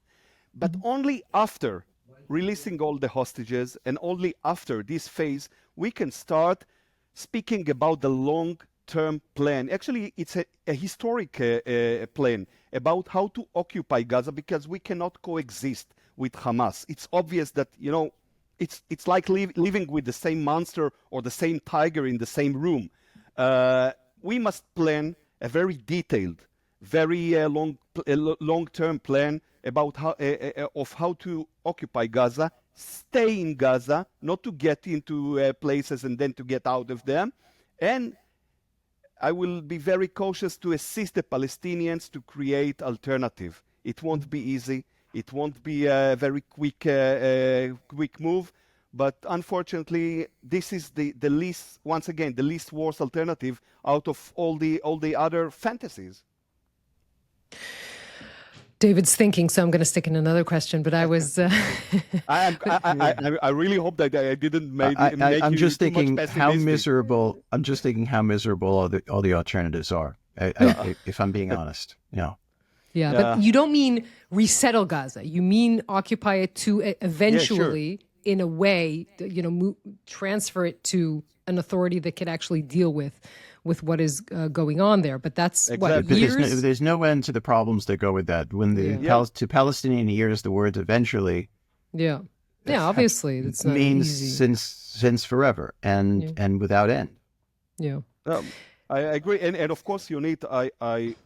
But only after releasing all the hostages and only after this phase, we can start speaking about the long-term plan. Actually, it's a historic plan about how to occupy Gaza, because we cannot coexist with Hamas. It's obvious that, it's like living with the same monster or the same tiger in the same room. We must plan a very detailed, very long-term plan about how to occupy Gaza, stay in Gaza, not to get into places and then to get out of them. And I will be very cautious to assist the Palestinians to create alternative. It won't be easy. It won't be a very quick move. But unfortunately, this is the least, once again, the least worst alternative out of all the other fantasies. David's thinking, so I'm going to stick in another question. But I was. I really hope that I didn't make I'm you just too thinking much how pessimistic. miserable. I'm just thinking how miserable all the alternatives are. If I'm being honest, Yeah, but you don't mean resettle Gaza. You mean occupy it to eventually, in a way, transfer it to an authority that could actually deal with what is going on there. But that's what years. There's no end to the problems that go with that. When to Palestinian ears, the words "eventually," obviously, it's not means easy. since forever and without end. Yeah. I agree, and of course, Yonit,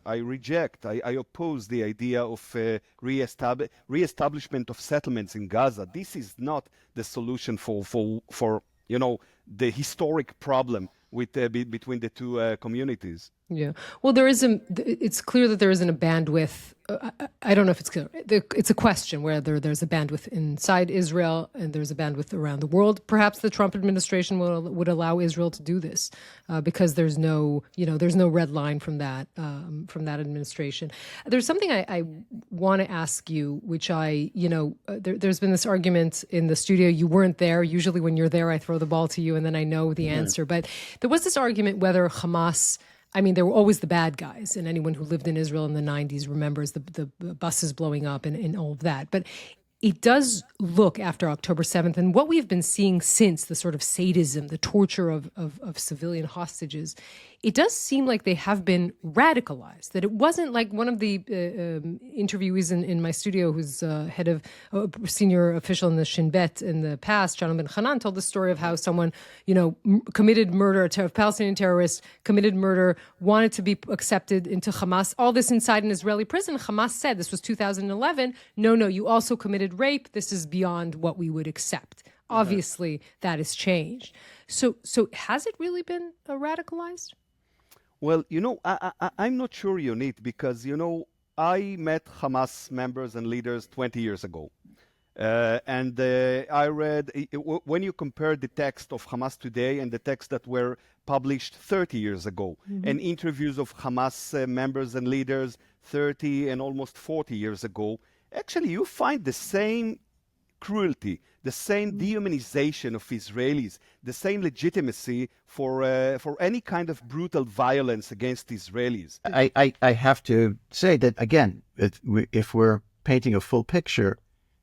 I reject, I oppose the idea of reestablishment of settlements in Gaza. This is not the solution for the historic problem with between the two communities. Yeah. Well, it's clear that there isn't a bandwidth. I don't know if it's clear. It's a question whether there's a bandwidth inside Israel and there's a bandwidth around the world. Perhaps the Trump administration would allow Israel to do this because there's no red line from that administration. There's something I want to ask you, which there's been this argument in the studio. You weren't there. Usually when you're there, I throw the ball to you and then I know the answer. But there was this argument whether Hamas, they were always the bad guys, and anyone who lived in Israel in the 90s remembers the buses blowing up and all of that. But it does look, after October 7th, and what we've been seeing since, the sort of sadism, the torture of civilian hostages, it does seem like they have been radicalized, that it wasn't like one of the interviewees in my studio who's head of senior official in the Shin Bet in the past, John Ben Hanan, told the story of how someone, committed murder, a Palestinian terrorist committed murder, wanted to be accepted into Hamas, all this inside an Israeli prison. Hamas said, this was 2011, no, you also committed rape. This is beyond what we would accept. Obviously, that has changed. So has it really been radicalized? Well, I'm not sure, Yonit, because, I met Hamas members and leaders 20 years ago. And I read, when you compare the text of Hamas today and the texts that were published 30 years ago, and interviews of Hamas members and leaders 30 and almost 40 years ago, actually you find the same cruelty, the same dehumanization of Israelis, the same legitimacy for any kind of brutal violence against Israelis. I have to say that, again, if we're painting a full picture,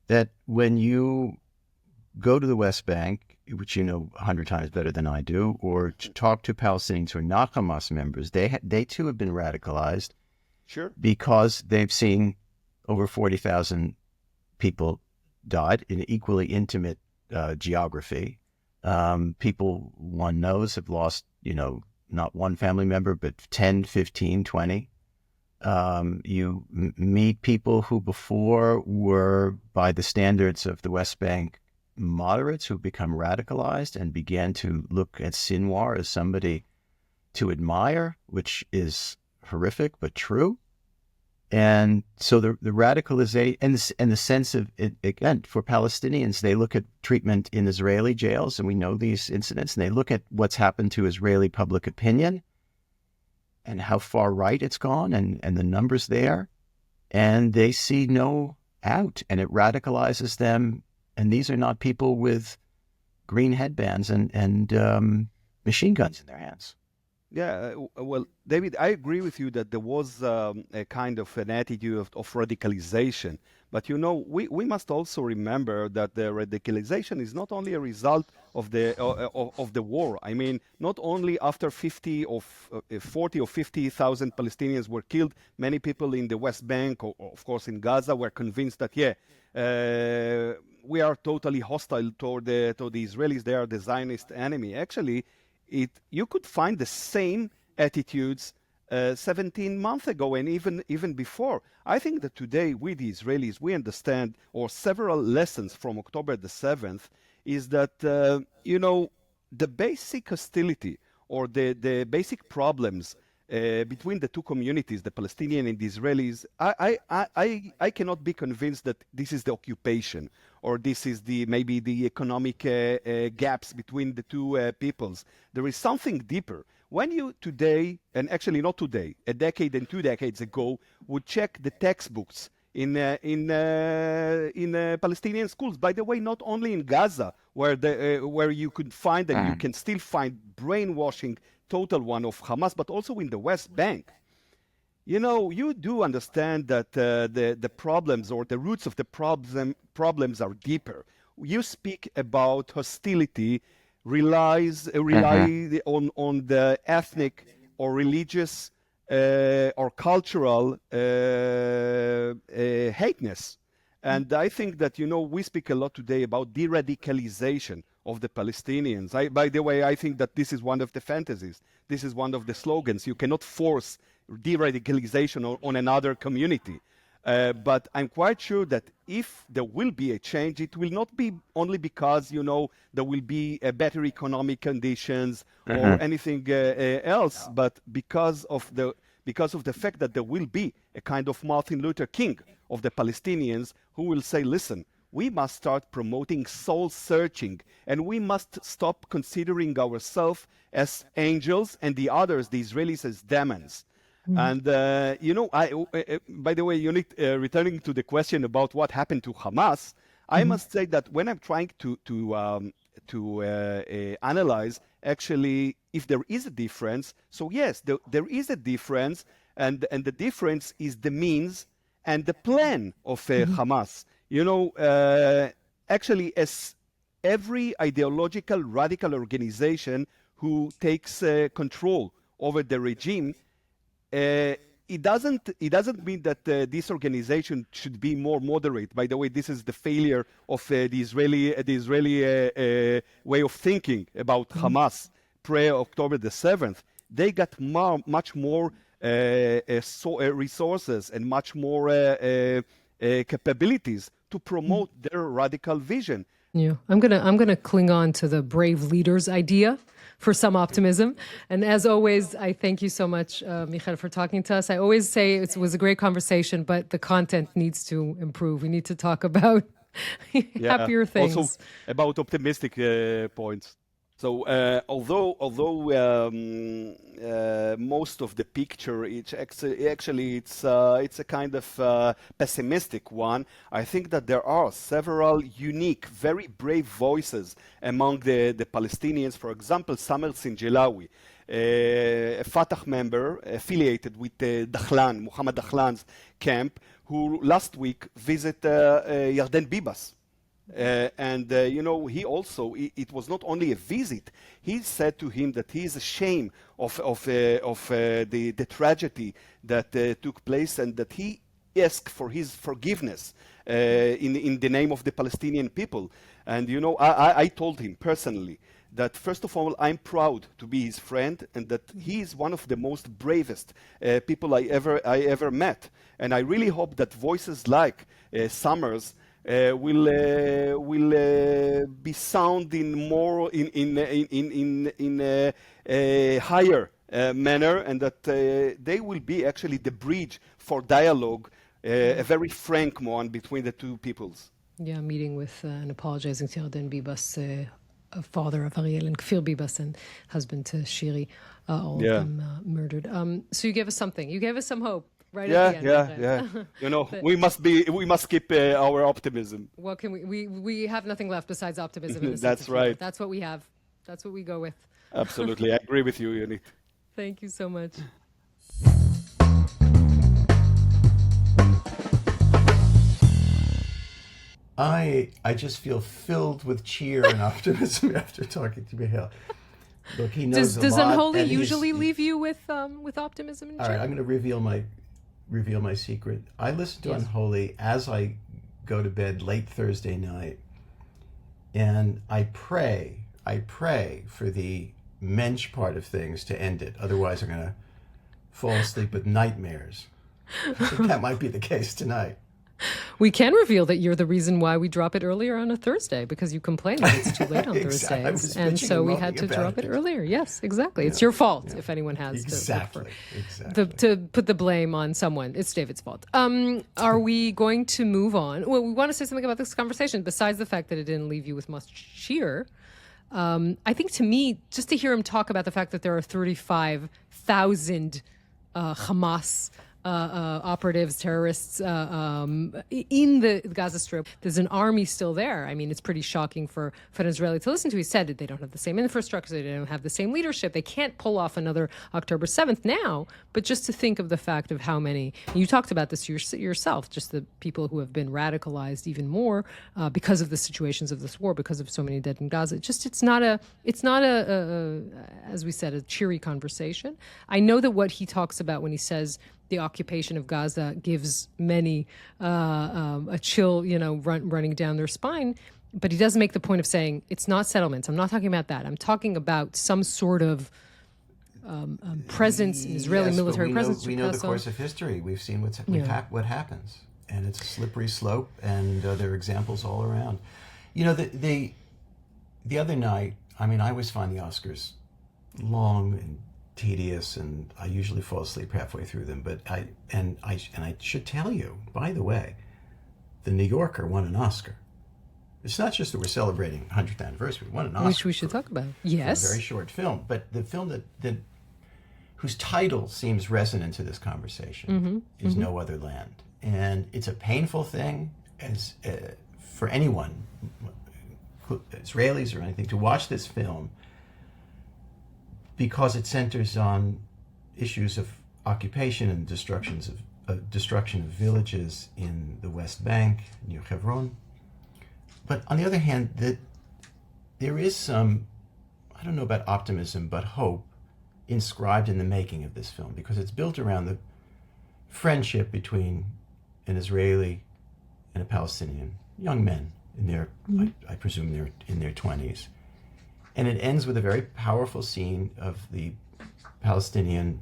that when you go to the West Bank, which you know 100 times better than I do, or to talk to Palestinians who are not Hamas members, they too have been radicalized. Sure. Because they've seen over 40,000 people died in equally intimate geography. People one knows have lost, not one family member, but 10, 15, 20. You meet people who before were, by the standards of the West Bank, moderates, who become radicalized and began to look at Sinwar as somebody to admire, which is horrific but true. And so the radicalization and the sense of it, again, for Palestinians, they look at treatment in Israeli jails, and we know these incidents, and they look at what's happened to Israeli public opinion and how far right it's gone and the numbers there, and they see no out, and it radicalizes them. And these are not people with green headbands and machine guns in their hands. Yeah, well, David, I agree with you that there was a kind of an attitude of radicalization. But, we must also remember that the radicalization is not only a result of the war. I mean, not only after 40 or 50,000 Palestinians were killed, many people in the West Bank, or of course in Gaza, were convinced that, we are totally hostile toward the Israelis. They are the Zionist enemy. Actually, you could find the same attitudes 17 months ago and even before. I think that today, we the Israelis, we understand, or several lessons from October the 7th, is that, the basic hostility or the basic problems between the two communities, the Palestinian and the Israelis, I cannot be convinced that this is the occupation or this is maybe the economic gaps between the two peoples. There is something deeper. When you today, and actually not today, a decade and 2 decades ago, would check the textbooks in Palestinian schools, by the way, not only in Gaza, where you could find and you can still find brainwashing total one of Hamas, but also in the West Bank. You do understand that the problems or the roots of the problems are deeper. You speak about hostility rely on the ethnic or religious or cultural hateness. And I think that, we speak a lot today about de-radicalization of the Palestinians. By the way, I think that this is one of the fantasies. This is one of the slogans. You cannot force de-radicalization on another community. But I'm quite sure that if there will be a change, it will not be only because, there will be better economic conditions or anything else, but because of the fact that there will be a kind of Martin Luther King of the Palestinians who will say, listen, we must start promoting soul searching and we must stop considering ourselves as angels and the others, the Israelis, as demons. And, by the way, Yonit, returning to the question about what happened to Hamas, I must say that when I'm trying to analyze actually if there is a difference, so yes, there is a difference, and the difference is the means and the plan of Hamas. Actually, as every ideological radical organization who takes control over the regime, it doesn't mean that this organization should be more moderate. By the way, this is the failure of the Israeli way of thinking about Hamas pre-October the 7th. They got much more resources and much more capabilities to promote their radical vision. Yeah, I'm gonna cling on to the brave leaders idea for some optimism. And as always, I thank you so much, Michael, for talking to us. I always say it was a great conversation, but the content needs to improve. We need to talk about happier things. Also about optimistic points. So although most of the picture, it's a kind of pessimistic one, I think that there are several unique, very brave voices among the Palestinians. For example, Samer Sinjelawi, a Fatah member affiliated with Muhammad Dakhlan's camp, who last week visited Yarden Bibas. He also, it was not only a visit, he said to him that he is ashamed of the tragedy that took place and that he asked for his forgiveness in the name of the Palestinian people. And, I told him personally that, first of all, I'm proud to be his friend and that he is one of the most bravest people I ever met. And I really hope that voices like Summers will be sounding more in a higher manner, and that they will be actually the bridge for dialogue, a very frank one between the two peoples. Yeah, meeting with and apologizing to Yarden Bibas, father of Ariel and Kfir Bibas, and husband to Shiri, all of them murdered. So you gave us something. You gave us some hope. Right at the end, we must keep our optimism. What can we have nothing left besides optimism. That's right. That's what we have. That's what we go with. Absolutely. I agree with you, Yonit. Thank you so much. I just feel filled with cheer and optimism after talking to Michael. Look, he knows does a lot. Unholy usually leave you with optimism and cheer? All right, I'm going to reveal my secret. I listen to Unholy as I go to bed late Thursday night, and I pray for the Mensch part of things to end it. Otherwise, I'm going to fall asleep with nightmares. I think that might be the case tonight. We can reveal that you're the reason why we drop it earlier on a Thursday, because you complained that it's too late on Thursdays. And so we had to drop it earlier. Yes, exactly. It's your fault if anyone has to put the blame on someone. It's David's fault. Are we going to move on? Well, we want to say something about this conversation, besides the fact that it didn't leave you with much cheer. I think, to me, just to hear him talk about the fact that there are 35,000 Hamas operatives, terrorists in the Gaza Strip. There's an army still there. I mean, it's pretty shocking for an Israeli to listen to. He said that they don't have the same infrastructure, they don't have the same leadership. They can't pull off another October 7th now. But just to think of the fact of how many, you talked about this yourself, just the people who have been radicalized even more because of the situations of this war, because of so many dead in Gaza. It's not a as we said, a cheery conversation. I know that what he talks about when he says the occupation of Gaza gives many a chill, running down their spine. But he does make the point of saying it's not settlements. I'm not talking about that. I'm talking about some sort of presence, Israeli military presence. We know the course of history. We've seen what happens, and it's a slippery slope. And there are examples all around. The other night, I mean, I always find the Oscars long and tedious, and I usually fall asleep halfway through them. But I should tell you, by the way, The New Yorker won an Oscar. It's not just that we're celebrating 100th anniversary. We won an Oscar, which we should talk about. Yes, for a very short film, but the film that whose title seems resonant to this conversation is No Other Land, and it's a painful thing as for anyone, Israelis or anything, to watch this film, because it centers on issues of occupation and destruction of villages in the West Bank, near Hebron. But on the other hand, there is some, I don't know about optimism, but hope inscribed in the making of this film, because it's built around the friendship between an Israeli and a Palestinian, young men in their, I presume they're in their 20s. And it ends with a very powerful scene of the Palestinian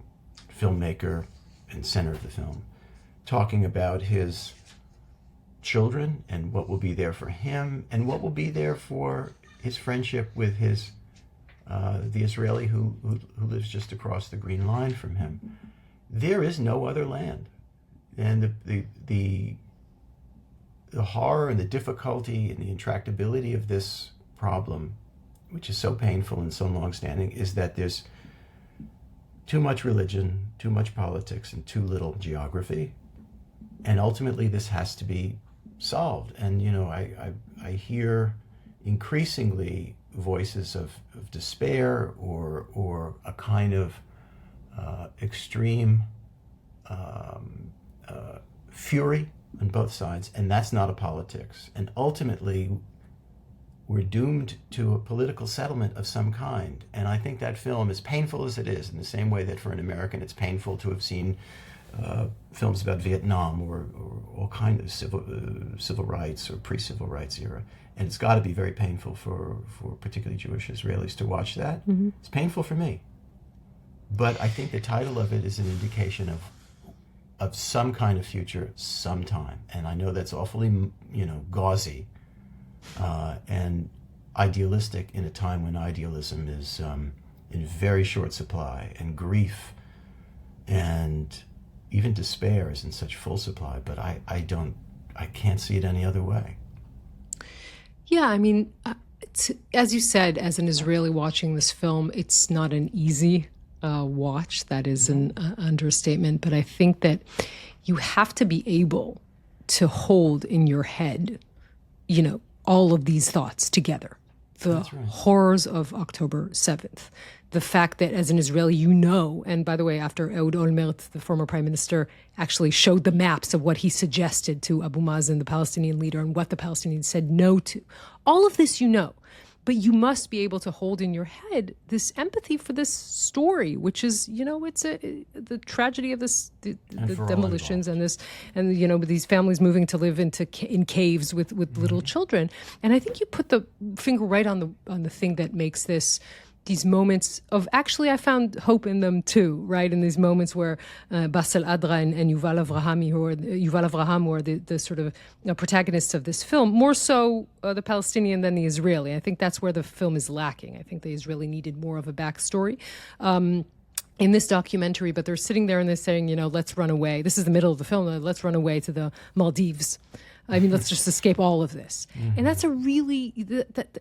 filmmaker and center of the film talking about his children and what will be there for him and what will be there for his friendship with his the Israeli who lives just across the green line from him. There is no other land. And the horror and the difficulty and the intractability of this problem, which is so painful and so long-standing, is that there's too much religion, too much politics, and too little geography. And ultimately, this has to be solved. And, I hear increasingly voices of despair or a kind of extreme fury on both sides, and that's not a politics. And ultimately, we're doomed to a political settlement of some kind. And I think that film, as painful as it is, in the same way that for an American it's painful to have seen films about Vietnam or all kinds of civil rights or pre-civil rights era. And it's got to be very painful for particularly Jewish Israelis to watch that. It's painful for me. But I think the title of it is an indication of some kind of future sometime. And I know that's awfully, gauzy and idealistic in a time when idealism is in very short supply, and grief and even despair is in such full supply. But I can't see it any other way. Yeah, I mean, as you said, as an Israeli watching this film, it's not an easy watch. That is an understatement. But I think that you have to be able to hold in your head, all of these thoughts together. The horrors of October 7th. The fact that as an Israeli, and by the way, after Ehud Olmert, the former prime minister, actually showed the maps of what he suggested to Abu Mazen, the Palestinian leader, and what the Palestinians said no to. All of this but you must be able to hold in your head this empathy for this story, which is, it's the tragedy of this, the demolitions involved. and these families moving to live in caves with little children. And I think you put the finger right on the thing that makes this these moments of, actually, I found hope in them too, right? In these moments where Bassel Adra and Yuval Avraham, who are the sort of protagonists of this film, more so the Palestinian than the Israeli. I think that's where the film is lacking. I think the Israeli needed more of a backstory in this documentary, but they're sitting there and they're saying, you know, let's run away. This is the middle of the film. Let's run away to the Maldives. I mean, let's just escape all of this. Mm-hmm. And that's a really,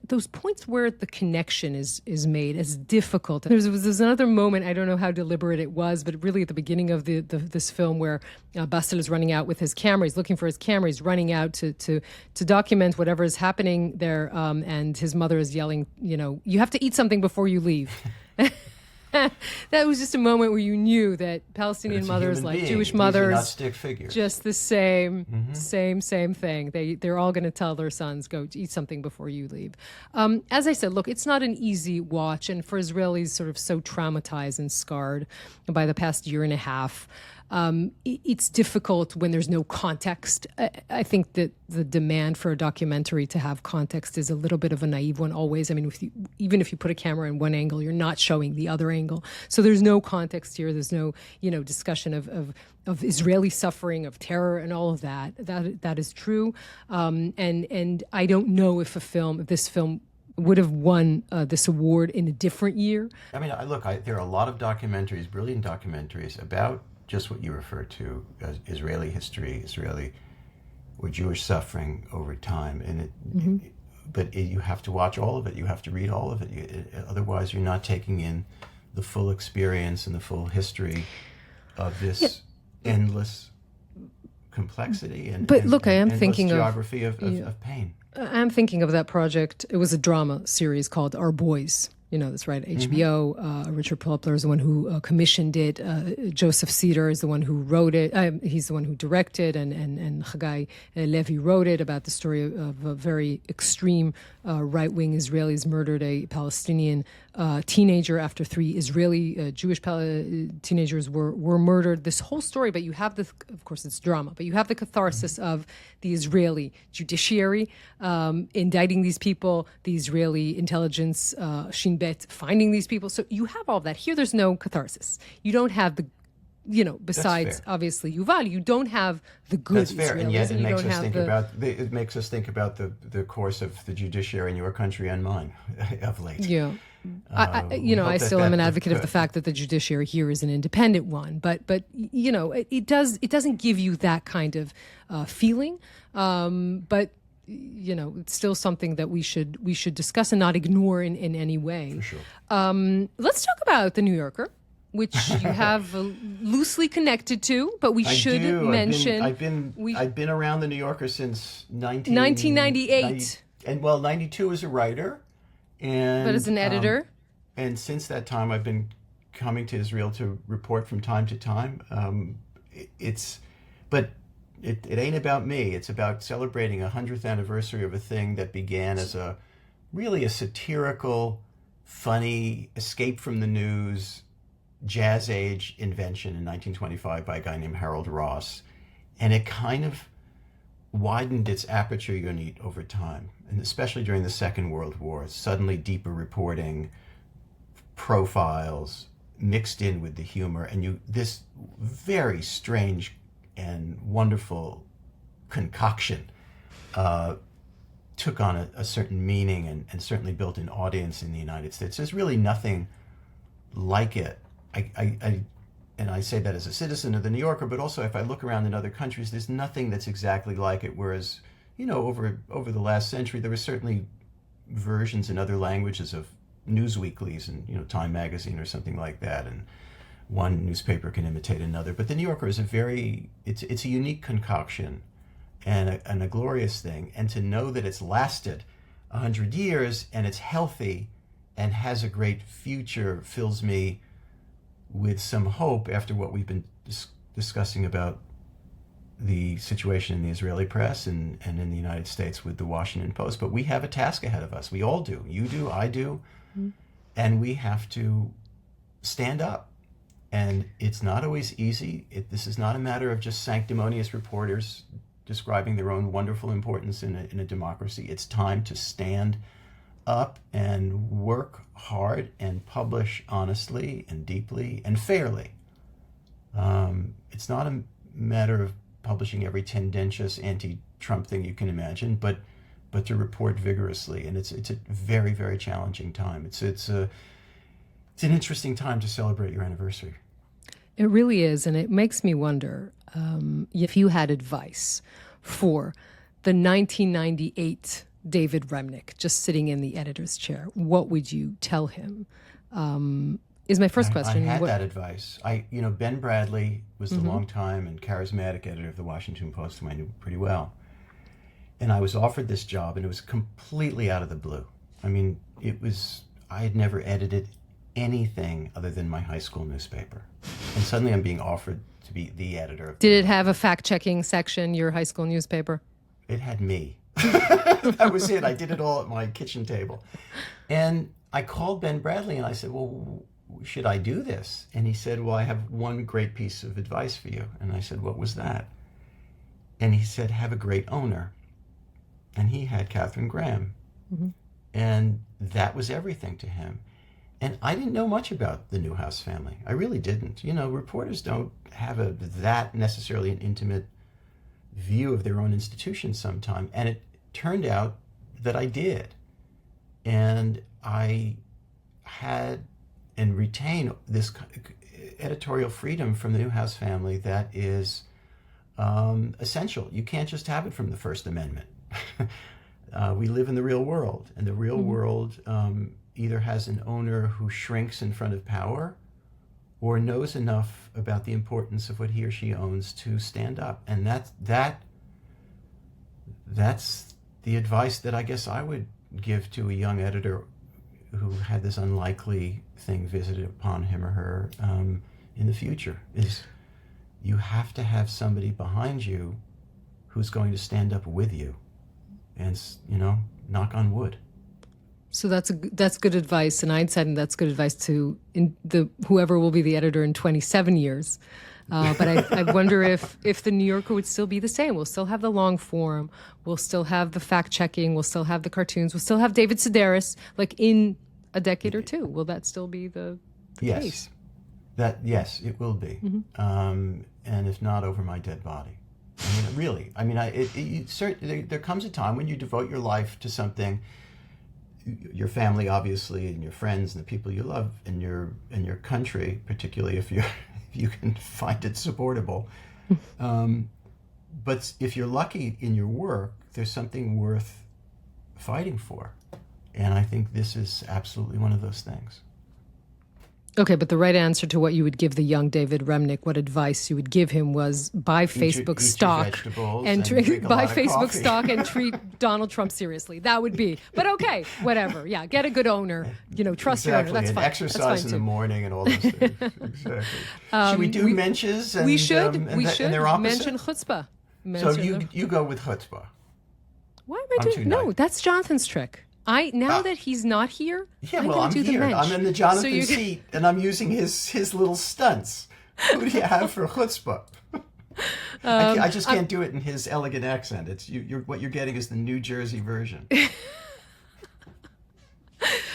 those points where the connection is made as difficult. There's another moment, I don't know how deliberate it was, but really at the beginning of this film where Bassel is running out with his camera. He's looking for his camera. He's running out to document whatever is happening there. And his mother is yelling, you know, you have to eat something before you leave. That was just a moment where you knew that Palestinian mothers, like Jewish mothers, just the same thing. They're all going to tell their sons, go eat something before you leave. As I said, look, it's not an easy watch, and for Israelis sort of so traumatized and scarred by the past year and a half, it's difficult when there's no context. I think that the demand for a documentary to have context is a little bit of a naive one always. I mean, even if you put a camera in one angle, you're not showing the other angle. So there's no context here. There's no, discussion of Israeli suffering, of terror, and all of that. That is true. And I don't know if this film would have won this award in a different year. I mean, there are a lot of documentaries, brilliant documentaries about just what you refer to as Israeli history, or Jewish suffering over time, and but you have to watch all of it. You have to read all of it. Otherwise, you're not taking in the full experience and the full history of this endless complexity and thinking geography of pain. I'm thinking of that project. It was a drama series called Our Boys. You know, that's right, HBO. Richard Plepler is the one who commissioned it. Joseph Cedar is the one who wrote it. He's the one who directed, and Chagai Levi wrote it, about the story of a very extreme right-wing Israelis murdered a Palestinian teenager after 3 Israeli Jewish teenagers were murdered. This whole story, but you have of course it's drama, but you have the catharsis of the Israeli judiciary indicting these people, the Israeli intelligence, Shin Bet, finding these people. So you have all of that. Here there's no catharsis. You don't have the, besides obviously Yuval, you don't have the good. That's fair, Israelis, and yet it makes us think about the course of the judiciary in your country and mine of late. Yeah. I still am an advocate of the fact that the judiciary here is an independent one, but it doesn't give you that kind of feeling. But it's still something that we should discuss and not ignore in any way. For sure. Let's talk about The New Yorker, which you have loosely connected to, but we should mention. I've been around The New Yorker since 1998. 92 as a writer. But as an editor? And since that time, I've been coming to Israel to report from time to time. But it ain't about me. It's about celebrating a 100th anniversary of a thing that began as a satirical, funny, escape from the news, jazz age invention in 1925 by a guy named Harold Ross. And it kind of widened its aperture, Yonit, over time, and especially during the Second World War. Suddenly deeper reporting, profiles mixed in with the humor, and this very strange and wonderful concoction took on a certain meaning and certainly built an audience in the United States. There's really nothing like it. And I say that as a citizen of The New Yorker, but also if I look around in other countries, there's nothing that's exactly like it. Whereas, over the last century, there were certainly versions in other languages of news weeklies and, Time Magazine or something like that. And one newspaper can imitate another. But The New Yorker is it's a unique concoction and a glorious thing. And to know that it's lasted 100 years and it's healthy and has a great future fills me with some hope after what we've been discussing about the situation in the Israeli press and in the United States with the Washington Post. But we have a task ahead of us. We all do. You do, I do. Mm-hmm. And we have to stand up. And it's not always easy. This is not a matter of just sanctimonious reporters describing their own wonderful importance in a democracy. It's time to stand up and work hard and publish honestly and deeply and fairly. It's not a matter of publishing every tendentious anti-Trump thing you can imagine, but to report vigorously. And it's a very, very challenging time. It's an interesting time to celebrate your anniversary. It really is, and it makes me wonder if you had advice for the 1998 David Remnick, just sitting in the editor's chair, what would you tell him? Is my first question. I had that advice. Ben Bradley was the longtime and charismatic editor of the Washington Post, whom I knew pretty well. And I was offered this job, and it was completely out of the blue. I mean, I had never edited anything other than my high school newspaper. And suddenly I'm being offered to be the editor. Did it have a fact-checking section, your high school newspaper? It had me. That was it. I did it all at my kitchen table. And I called Ben Bradley and I said, well, should I do this? And he said, well, I have one great piece of advice for you. And I said, what was that? And he said, have a great owner. And he had Katharine Graham. Mm-hmm. And that was everything to him. And I didn't know much about the Newhouse family. I really didn't. Reporters don't have that necessarily an intimate view of their own institution sometime. And it turned out that I did. And I had and retain this editorial freedom from the Newhouse family that is essential. You can't just have it from the First Amendment. We live in the real world, and the real world either has an owner who shrinks in front of power or knows enough about the importance of what he or she owns to stand up. And that's the advice that I guess I would give to a young editor who had this unlikely thing visited upon him or her in the future, is you have to have somebody behind you who's going to stand up with you and, knock on wood. So that's good advice, and I'd said that's good advice to whoever will be the editor in 27 years. But I wonder if the New Yorker would still be the same. We'll still have the long form. We'll still have the fact-checking. We'll still have the cartoons. We'll still have David Sedaris, like in a decade or two. Will that still be the case? Yes, it will be. Mm-hmm. And if not, over my dead body. I mean, really. I mean, there comes a time when you devote your life to something, your family, obviously, and your friends and the people you love, and your country, particularly if you can find it supportable. But if you're lucky in your work, there's something worth fighting for. And I think this is absolutely one of those things. Okay, but the right answer to what you would give the young David Remnick, what advice you would give him, was buy Facebook stock and buy Facebook stock and treat Donald Trump seriously. That would be. But okay, whatever. Yeah, get a good owner. Trust your owner. That's and fine. Exercise in the morning and all those things. Exactly. Should we do Mensch's? We should. And their opposite? Mensch and Chuzpah. So you go with Chuzpah. Why am I doing? No, that's Jonathan's trick. Now that he's not here, I'm here. I'm in the Jonathan seat, and I'm using his little stunts. Who do you have for chutzpah? I just can't do it in his elegant accent. It's what you're getting is the New Jersey version.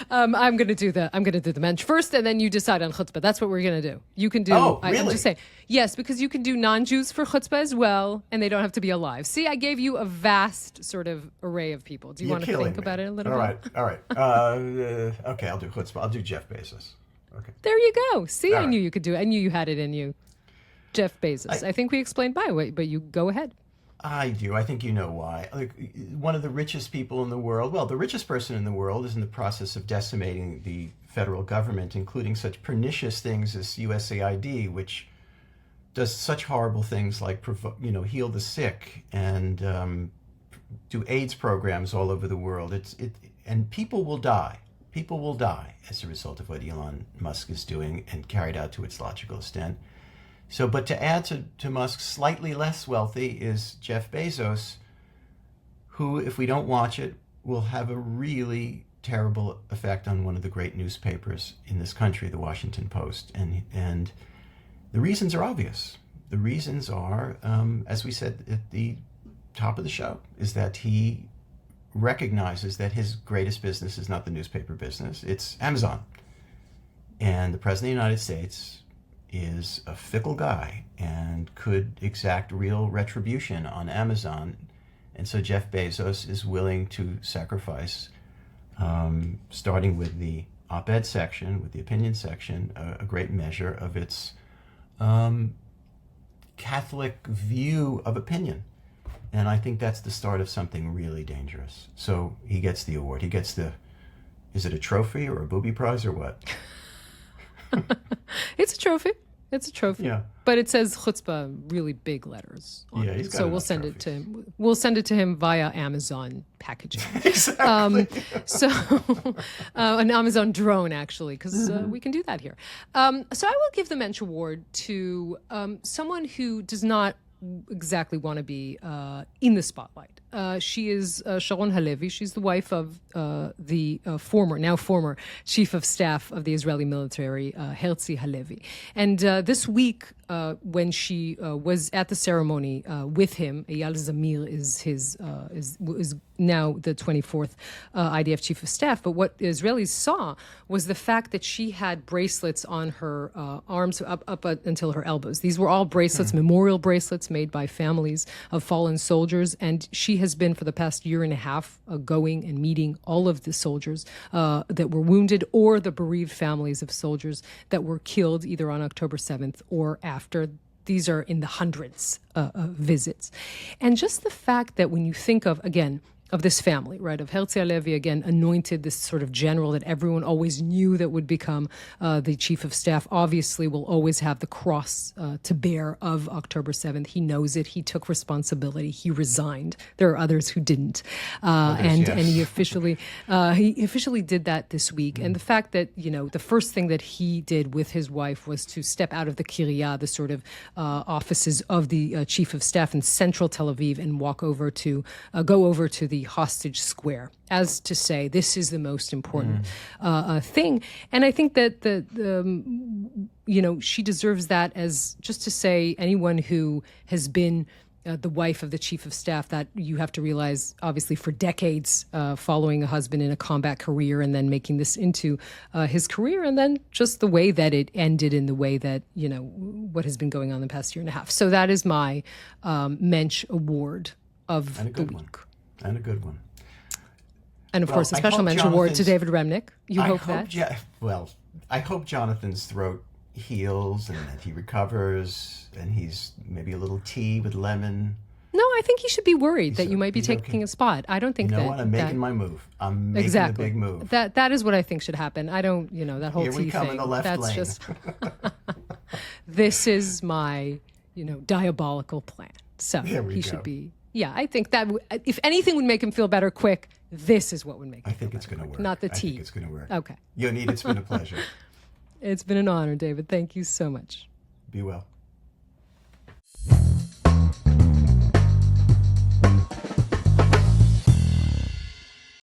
I'm going to do the Mensch first, and then you decide on chutzpah. That's what we're going to do. You can do. Oh, really? I'm just saying yes, because you can do non-Jews for chutzpah as well, and they don't have to be alive. See, I gave you a vast sort of array of people. Do you want to think about it a little bit? All right. Okay, I'll do chutzpah. I'll do Jeff Bezos. Okay. There you go. See, I knew you could do it. I knew you had it in you. Jeff Bezos. I think we explained but you go ahead. I do. I think you know why. One of the richest people in the world, the richest person in the world is in the process of decimating the federal government, including such pernicious things as USAID, which does such horrible things like, heal the sick and do AIDS programs all over the world. And people will die. People will die as a result of what Elon Musk is doing and carried out to its logical extent. So, but to add to Musk, slightly less wealthy is Jeff Bezos, who, if we don't watch it, will have a really terrible effect on one of the great newspapers in this country, the Washington Post. And the reasons are obvious. The reasons are, as we said at the top of the show, is that he recognizes that his greatest business is not the newspaper business, it's Amazon. And the President of the United States is a fickle guy and could exact real retribution on Amazon. And so Jeff Bezos is willing to sacrifice, starting with the op-ed section, with the opinion section, a great measure of its Catholic view of opinion. And I think that's the start of something really dangerous. So he gets the award. He gets is it a trophy or a booby prize or what? It's a trophy. It's a trophy. Yeah. But it says Chuzpah really big letters on it. He's got so we'll send it to him. We'll send it to him via Amazon packaging. Exactly. An Amazon drone, actually, because we can do that here. So I will give the Mensch Award to someone who does not exactly want to be in the spotlight. She is Sharon Halevi. She's the wife of the former chief of staff of the Israeli military, Herzi Halevi. And this week, when she was at the ceremony with him, Eyal Zamir is now the 24th IDF chief of staff. But what Israelis saw was the fact that she had bracelets on her arms up until her elbows. These were all bracelets, memorial bracelets made by families of fallen soldiers. And she has been for the past year and a half going and meeting all of the soldiers that were wounded or the bereaved families of soldiers that were killed either on October 7th or after. These are in the hundreds of visits. And just the fact that when you think of, again, of this family, right, of Herzi Halevi, again, anointed this sort of general that everyone always knew that would become the chief of staff, obviously will always have the cross to bear of October 7th. He knows it. He took responsibility. He resigned. There are others who didn't. And he officially did that this week. And the fact that, the first thing that he did with his wife was to step out of the Kiryah, the sort of offices of the chief of staff in central Tel Aviv, and go over to the hostage square, as to say, this is the most important thing. And I think that she deserves that, as just to say, anyone who has been the wife of the chief of staff, that you have to realize, obviously, for decades, following a husband in a combat career and then making this into his career, and then just the way that it ended in the way that, what has been going on the past year and a half. So that is my Mensch Award of the week. And a good one. And of course, a special Mensch Award to David Remnick. I hope Jonathan's throat heals and that he recovers and he's maybe a little tea with lemon. No, I think he should be worried that you might be taking a spot. I don't think that. You know what? I'm making my move. I'm making a big move. That is what I think should happen. I don't, that whole Here we tea come thing. in the left That's lane. just. This is my, diabolical plan. So he should be. Yeah, I think that if anything would make him feel better quick, this is what would make him feel better. I think it's going to work. Not the tea. I think it's going to work. Okay. Yonit, it's been a pleasure. It's been an honor, David. Thank you so much. Be well.